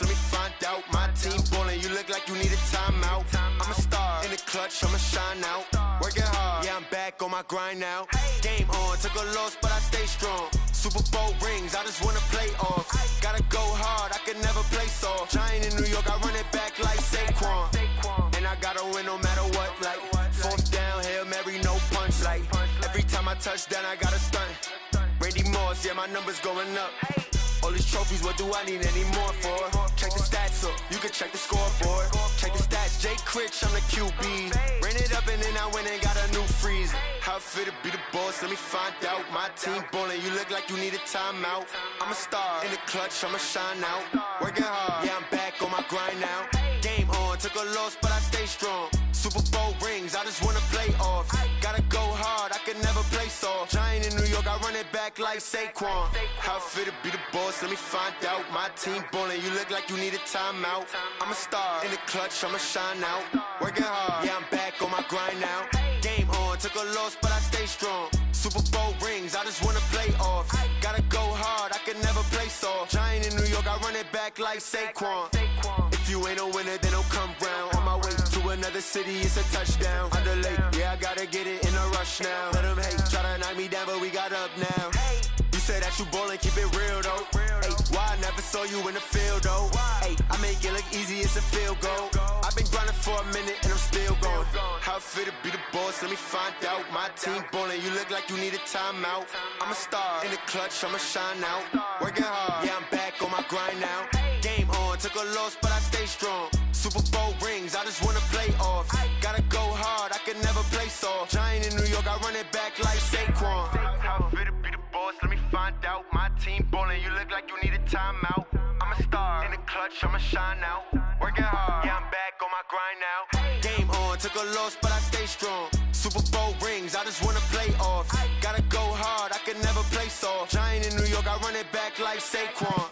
S15: Let me find out. My team ballin', you look like you need a timeout. I'm a star in the clutch, I'ma shine out. Working hard, yeah, I'm back on my grind now. Game on, took a loss, but I stay strong. Super Bowl rings, I just wanna play off. Gotta go hard, I can never play soft. Giant in New York, I run it back like Saquon. And I gotta win no matter what, like fourth down, Hail Mary, no punch. Like every time I touch down, I gotta stunt. Randy Moss, yeah, my numbers going up. All these trophies, what do I need any more for? Check the stats up, you can check the scoreboard. Check the stats, Jay Critch, I'm the QB. Ran it up and then I went and got a new freeze. How it fit to be the boss, let me find out. My team ballin', you look like you need a timeout. I'm a star in the clutch, I'ma shine out. Working hard, yeah, I'm back on my grind now. Game on, took a loss, but I stay strong. Super Bowl rings, I just wanna play off. Gotta go hard, I can never play soft. Giant in New York, I run it back like Saquon. How it fit to be the boss, let me find out. My team ballin', you look like you need a timeout. I'm a star in the clutch, I'ma shine out. Working hard, yeah, I'm back on my grind now. Game on, took a loss, but I stay strong. Super Bowl rings, I just wanna play off. Gotta go hard, I can never play soft. Giant in New York, I run it back like Saquon. If you ain't a winner, then don't come round. On my way to another city, it's a touchdown. Underlay, yeah, I gotta get it in a rush now. Let them hate, try to knock me down, but we got up now. You say that you ballin', keep it real though. Ay, why I never saw you in the field though? Ay, I make it look easy, it's a field goal. I've been grinding for a minute and I'm still going. How it fit to be the boss, let me find out. My team ballin', you look like you need a timeout. I'm a star in the clutch, I'ma shine out. Working hard, yeah, I'm back on my grind now. Game on, took a loss, but I stay strong. Super Bowl rings, I just wanna play off. Gotta go hard, I can never play soft. Giant in New York, I run it back like Saquon. How it fit to be the boss, let me find out. My team ballin', you look like you need a timeout. I'm a star in the clutch, I'ma shine out. Working hard, yeah, I'm back on my grind now. Game on, took a loss, but I stay strong. Super Bowl rings, I just wanna play off. Gotta go hard, I can never play soft. Giant in New York, I run it back like Saquon.